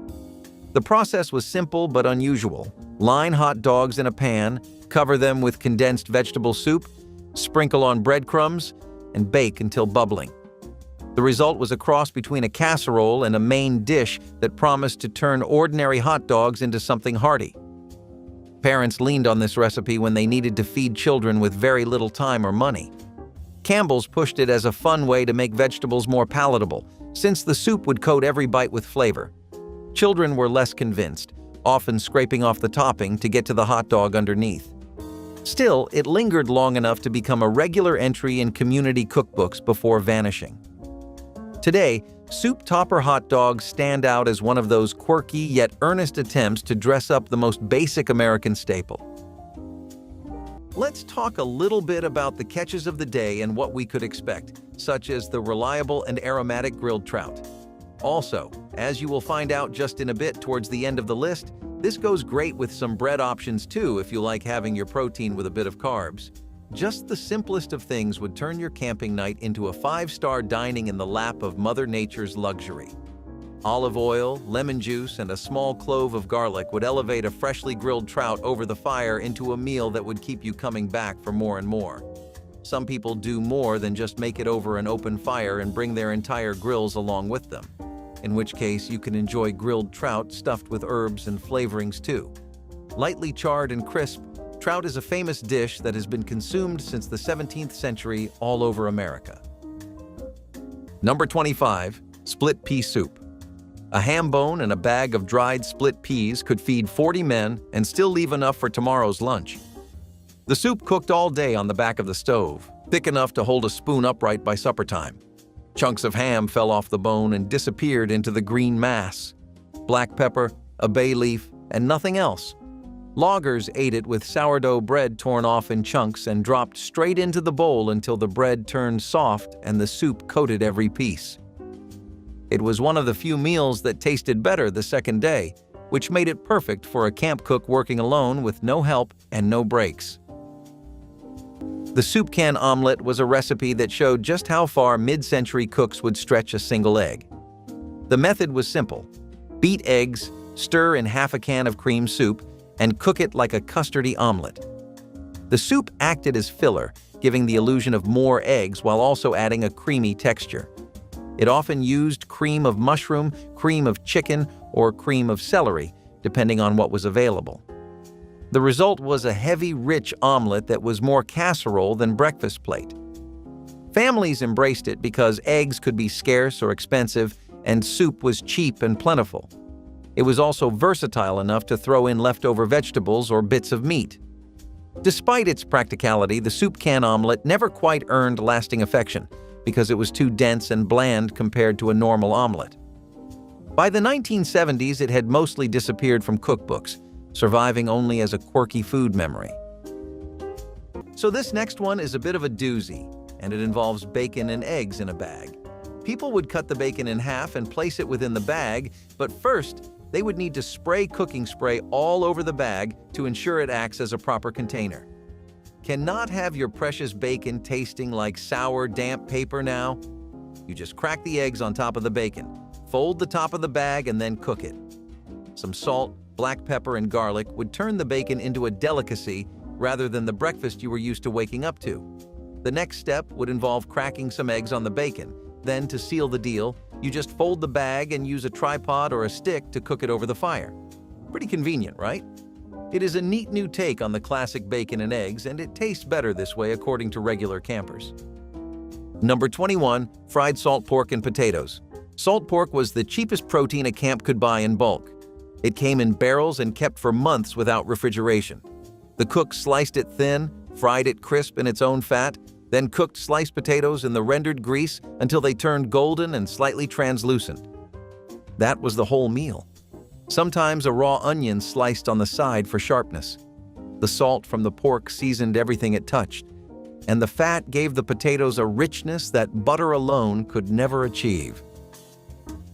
The process was simple but unusual. Line hot dogs in a pan, cover them with condensed vegetable soup, sprinkle on breadcrumbs, and bake until bubbling. The result was a cross between a casserole and a main dish that promised to turn ordinary hot dogs into something hearty. Parents leaned on this recipe when they needed to feed children with very little time or money. Campbell's pushed it as a fun way to make vegetables more palatable, since the soup would coat every bite with flavor. Children were less convinced, often scraping off the topping to get to the hot dog underneath. Still, it lingered long enough to become a regular entry in community cookbooks before vanishing. Today, soup topper hot dogs stand out as one of those quirky yet earnest attempts to dress up the most basic American staple. Let's talk a little bit about the catches of the day and what we could expect, such as the reliable and aromatic grilled trout. Also, as you will find out just in a bit towards the end of the list, this goes great with some bread options too if you like having your protein with a bit of carbs. Just the simplest of things would turn your camping night into a 5-star dining in the lap of Mother Nature's luxury. Olive oil, lemon juice, and a small clove of garlic would elevate a freshly grilled trout over the fire into a meal that would keep you coming back for more and more. Some people do more than just make it over an open fire and bring their entire grills along with them, in which case you can enjoy grilled trout stuffed with herbs and flavorings too. Lightly charred and crisp, trout is a famous dish that has been consumed since the 17th century all over America. Number 25, split pea soup. A ham bone and a bag of dried split peas could feed 40 men and still leave enough for tomorrow's lunch. The soup cooked all day on the back of the stove, thick enough to hold a spoon upright by supper time. Chunks of ham fell off the bone and disappeared into the green mass. Black pepper, a bay leaf, and nothing else. Loggers ate it with sourdough bread torn off in chunks and dropped straight into the bowl until the bread turned soft and the soup coated every piece. It was one of the few meals that tasted better the second day, which made it perfect for a camp cook working alone with no help and no breaks. The soup can omelet was a recipe that showed just how far mid-century cooks would stretch a single egg. The method was simple. Beat eggs, stir in half a can of cream soup, and cook it like a custardy omelet. The soup acted as filler, giving the illusion of more eggs while also adding a creamy texture. It often used cream of mushroom, cream of chicken, or cream of celery, depending on what was available. The result was a heavy, rich omelet that was more casserole than breakfast plate. Families embraced it because eggs could be scarce or expensive, and soup was cheap and plentiful. It was also versatile enough to throw in leftover vegetables or bits of meat. Despite its practicality, the soup can omelet never quite earned lasting affection because it was too dense and bland compared to a normal omelet. By the 1970s, it had mostly disappeared from cookbooks, surviving only as a quirky food memory. So this next one is a bit of a doozy, and it involves bacon and eggs in a bag. People would cut the bacon in half and place it within the bag, but first, they would need to spray cooking spray all over the bag to ensure it acts as a proper container. Cannot have your precious bacon tasting like sour, damp paper now? You just crack the eggs on top of the bacon, fold the top of the bag, and then cook it. Some salt, black pepper, and garlic would turn the bacon into a delicacy rather than the breakfast you were used to waking up to. The next step would involve cracking some eggs on the bacon. Then, to seal the deal, you just fold the bag and use a tripod or a stick to cook it over the fire. Pretty convenient, right? It is a neat new take on the classic bacon and eggs, and it tastes better this way according to regular campers. Number 21. Fried salt pork and potatoes. Salt pork was the cheapest protein a camp could buy in bulk. It came in barrels and kept for months without refrigeration. The cook sliced it thin, fried it crisp in its own fat, then cooked sliced potatoes in the rendered grease until they turned golden and slightly translucent. That was the whole meal. Sometimes a raw onion sliced on the side for sharpness. The salt from the pork seasoned everything it touched, and the fat gave the potatoes a richness that butter alone could never achieve.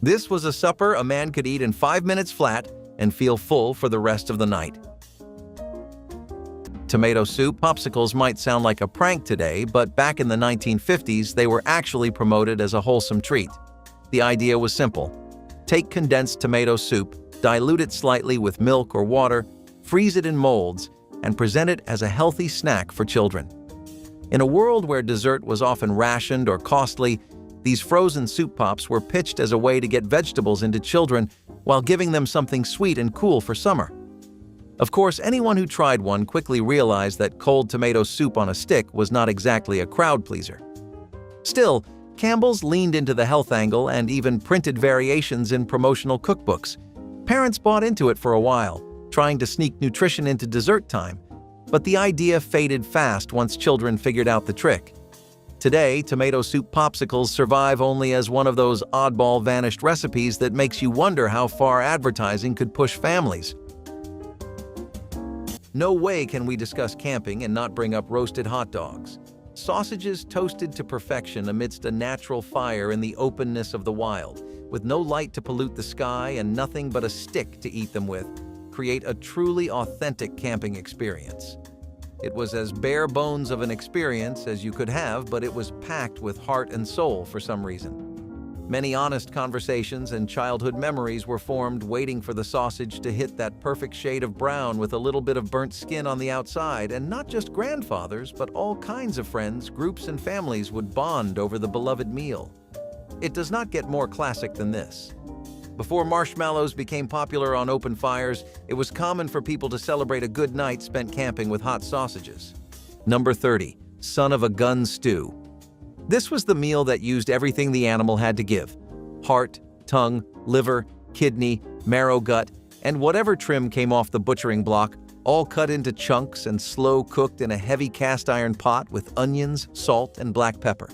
This was a supper a man could eat in 5 minutes flat and feel full for the rest of the night. Tomato soup popsicles might sound like a prank today, but back in the 1950s, they were actually promoted as a wholesome treat. The idea was simple. Take condensed tomato soup, dilute it slightly with milk or water, freeze it in molds, and present it as a healthy snack for children. In a world where dessert was often rationed or costly, these frozen soup pops were pitched as a way to get vegetables into children while giving them something sweet and cool for summer. Of course, anyone who tried one quickly realized that cold tomato soup on a stick was not exactly a crowd pleaser. Still, Campbell's leaned into the health angle and even printed variations in promotional cookbooks. Parents bought into it for a while, trying to sneak nutrition into dessert time, but the idea faded fast once children figured out the trick. Today, tomato soup popsicles survive only as one of those oddball vanished recipes that makes you wonder how far advertising could push families. No way can we discuss camping and not bring up roasted hot dogs. Sausages toasted to perfection amidst a natural fire in the openness of the wild, with no light to pollute the sky and nothing but a stick to eat them with, create a truly authentic camping experience. It was as bare bones of an experience as you could have, but it was packed with heart and soul for some reason. Many honest conversations and childhood memories were formed waiting for the sausage to hit that perfect shade of brown with a little bit of burnt skin on the outside, and not just grandfathers, but all kinds of friends, groups, and families would bond over the beloved meal. It does not get more classic than this. Before marshmallows became popular on open fires, it was common for people to celebrate a good night spent camping with hot sausages. Number 30. Son of a gun stew. This was the meal that used everything the animal had to give: heart, tongue, liver, kidney, marrow gut, and whatever trim came off the butchering block, all cut into chunks and slow cooked in a heavy cast iron pot with onions, salt, and black pepper.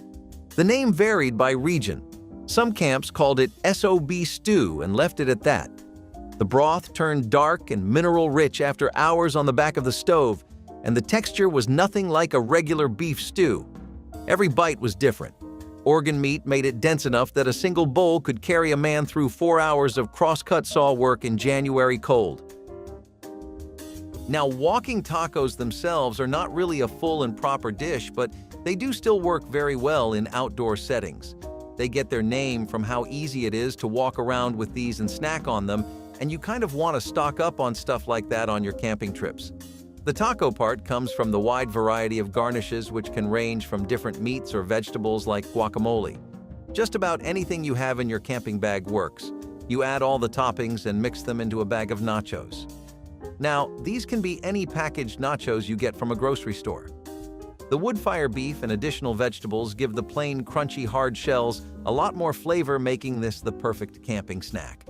The name varied by region. Some camps called it SOB stew and left it at that. The broth turned dark and mineral-rich after hours on the back of the stove, and the texture was nothing like a regular beef stew. Every bite was different. Organ meat made it dense enough that a single bowl could carry a man through 4 hours of cross-cut saw work in January cold. Now, walking tacos themselves are not really a full and proper dish, but they do still work very well in outdoor settings. They get their name from how easy it is to walk around with these and snack on them, and you kind of want to stock up on stuff like that on your camping trips. The taco part comes from the wide variety of garnishes, which can range from different meats or vegetables like guacamole. Just about anything you have in your camping bag works. You add all the toppings and mix them into a bag of nachos. Now, these can be any packaged nachos you get from a grocery store. The wood-fire beef and additional vegetables give the plain, crunchy, hard shells a lot more flavor, making this the perfect camping snack.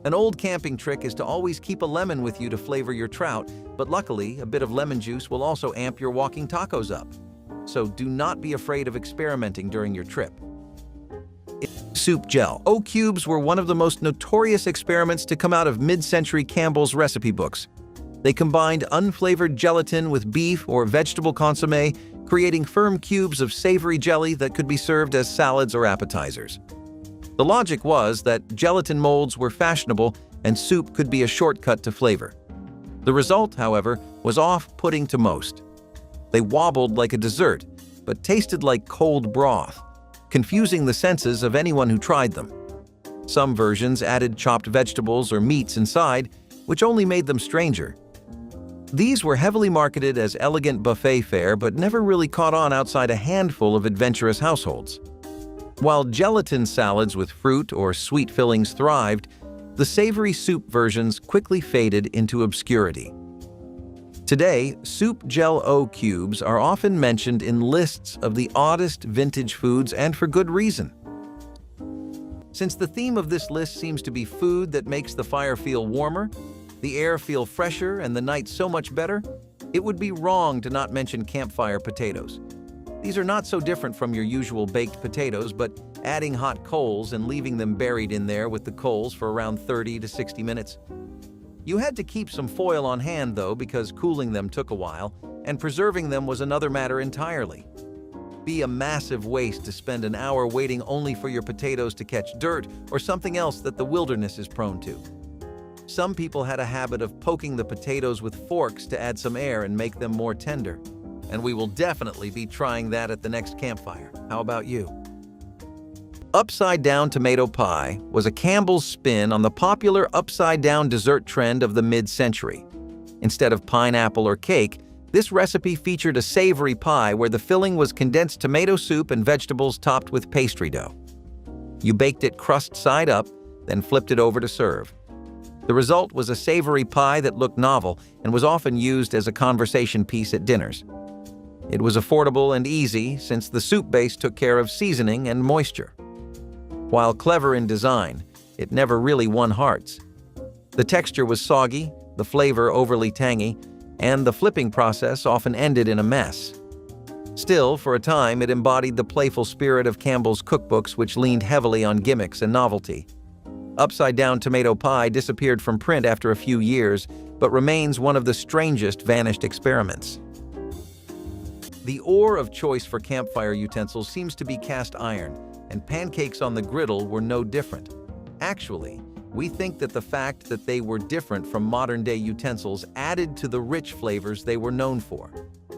An old camping trick is to always keep a lemon with you to flavor your trout, but luckily, a bit of lemon juice will also amp your walking tacos up. So do not be afraid of experimenting during your trip. Soup gel. O-cubes were one of the most notorious experiments to come out of mid-century Campbell's recipe books. They combined unflavored gelatin with beef or vegetable consommé, creating firm cubes of savory jelly that could be served as salads or appetizers. The logic was that gelatin molds were fashionable and soup could be a shortcut to flavor. The result, however, was off-putting to most. They wobbled like a dessert, but tasted like cold broth, confusing the senses of anyone who tried them. Some versions added chopped vegetables or meats inside, which only made them stranger. These were heavily marketed as elegant buffet fare, but never really caught on outside a handful of adventurous households. While gelatin salads with fruit or sweet fillings thrived, The savory soup versions quickly faded into obscurity. Today, soup Jell-O cubes are often mentioned in lists of the oddest vintage foods, and for good reason. Since the theme of this list seems to be food that makes the fire feel warmer, the air feel fresher, and the night so much better, it would be wrong to not mention campfire potatoes. These are not so different from your usual baked potatoes, but adding hot coals and leaving them buried in there with the coals for around 30 to 60 minutes. You had to keep some foil on hand though, because cooling them took a while, and preserving them was another matter entirely. Be a massive waste to spend an hour waiting only for your potatoes to catch dirt or something else that the wilderness is prone to. Some people had a habit of poking the potatoes with forks to add some air and make them more tender. And we will definitely be trying that at the next campfire. How about you? Upside-down tomato pie was a Campbell's spin on the popular upside-down dessert trend of the mid-century. Instead of pineapple or cake, this recipe featured a savory pie where the filling was condensed tomato soup and vegetables topped with pastry dough. You baked it crust side up, then flipped it over to serve. The result was a savory pie that looked novel and was often used as a conversation piece at dinners. It was affordable and easy since the soup base took care of seasoning and moisture. While clever in design, it never really won hearts. The texture was soggy, the flavor overly tangy, and the flipping process often ended in a mess. Still, for a time, it embodied the playful spirit of Campbell's cookbooks, which leaned heavily on gimmicks and novelty. Upside-down tomato pie disappeared from print after a few years, but remains one of the strangest vanished experiments. The ore of choice for campfire utensils seems to be cast iron, and pancakes on the griddle were no different. Actually, we think that the fact that they were different from modern-day utensils added to the rich flavors they were known for,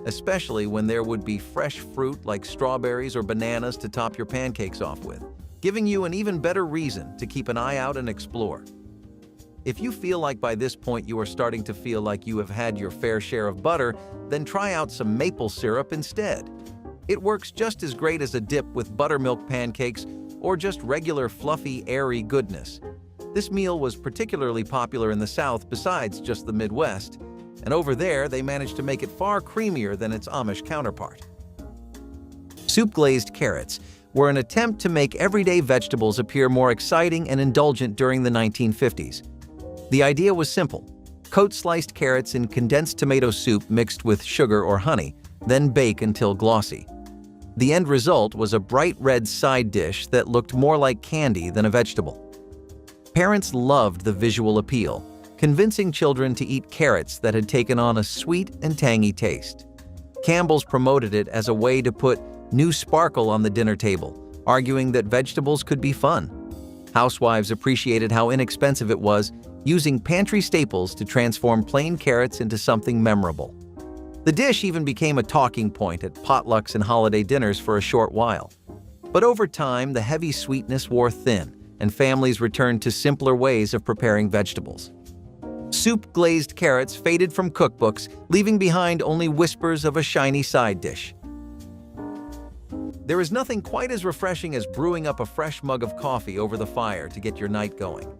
especially when there would be fresh fruit like strawberries or bananas to top your pancakes off with, giving you an even better reason to keep an eye out and explore. If you feel like by this point you are starting to feel like you have had your fair share of butter, then try out some maple syrup instead. It works just as great as a dip with buttermilk pancakes or just regular fluffy, airy goodness. This meal was particularly popular in the South besides just the Midwest, and over there they managed to make it far creamier than its Amish counterpart. Soup-glazed carrots were an attempt to make everyday vegetables appear more exciting and indulgent during the 1950s. The idea was simple. Coat sliced carrots in condensed tomato soup mixed with sugar or honey, then bake until glossy. The end result was a bright red side dish that looked more like candy than a vegetable. Parents loved the visual appeal, convincing children to eat carrots that had taken on a sweet and tangy taste. Campbell's promoted it as a way to put new sparkle on the dinner table, arguing that vegetables could be fun. Housewives appreciated how inexpensive it was, using pantry staples to transform plain carrots into something memorable. The dish even became a talking point at potlucks and holiday dinners for a short while. But over time, the heavy sweetness wore thin, and families returned to simpler ways of preparing vegetables. Soup-glazed carrots faded from cookbooks, leaving behind only whispers of a shiny side dish. There is nothing quite as refreshing as brewing up a fresh mug of coffee over the fire to get your night going.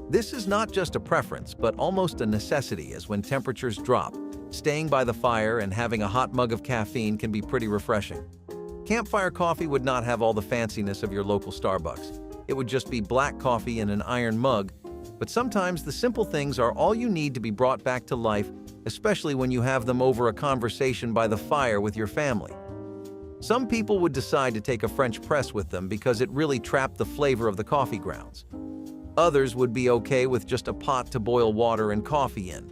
This is not just a preference, but almost a necessity, as when temperatures drop, staying by the fire and having a hot mug of caffeine can be pretty refreshing. Campfire coffee would not have all the fanciness of your local Starbucks. It would just be black coffee in an iron mug, but sometimes the simple things are all you need to be brought back to life, especially when you have them over a conversation by the fire with your family. Some people would decide to take a French press with them because it really trapped the flavor of the coffee grounds. Others would be okay with just a pot to boil water and coffee in.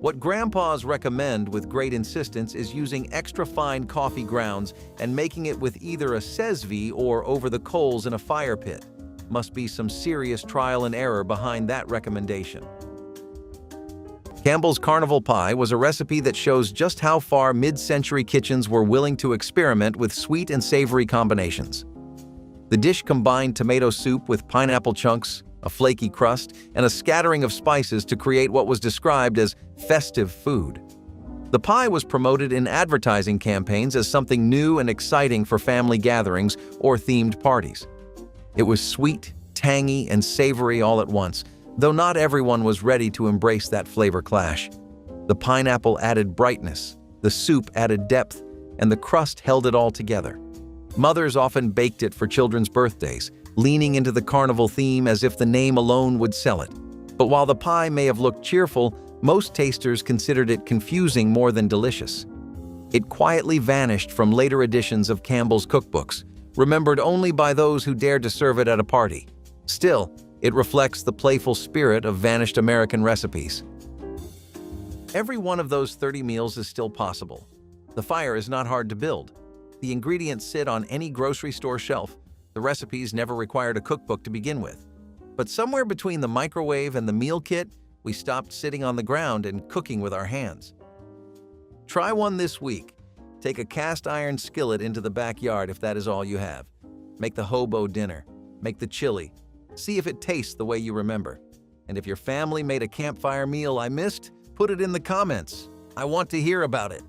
What grandpas recommend with great insistence is using extra fine coffee grounds and making it with either a sesvi or over the coals in a fire pit. Must be some serious trial and error behind that recommendation. Campbell's Carnival Pie was a recipe that shows just how far mid-century kitchens were willing to experiment with sweet and savory combinations. The dish combined tomato soup with pineapple chunks, a flaky crust, and a scattering of spices to create what was described as festive food. The pie was promoted in advertising campaigns as something new and exciting for family gatherings or themed parties. It was sweet, tangy, and savory all at once, though not everyone was ready to embrace that flavor clash. The pineapple added brightness, the soup added depth, and the crust held it all together. Mothers often baked it for children's birthdays, leaning into the carnival theme as if the name alone would sell it. But while the pie may have looked cheerful, most tasters considered it confusing more than delicious. It quietly vanished from later editions of Campbell's cookbooks, remembered only by those who dared to serve it at a party. Still, it reflects the playful spirit of vanished American recipes. Every one of those 30 meals is still possible. The fire is not hard to build. The ingredients sit on any grocery store shelf. The recipes never required a cookbook to begin with. But somewhere between the microwave and the meal kit, we stopped sitting on the ground and cooking with our hands. Try one this week. Take a cast iron skillet into the backyard if that is all you have. Make the hobo dinner. Make the chili. See if it tastes the way you remember. And if your family made a campfire meal I missed, put it in the comments. I want to hear about it.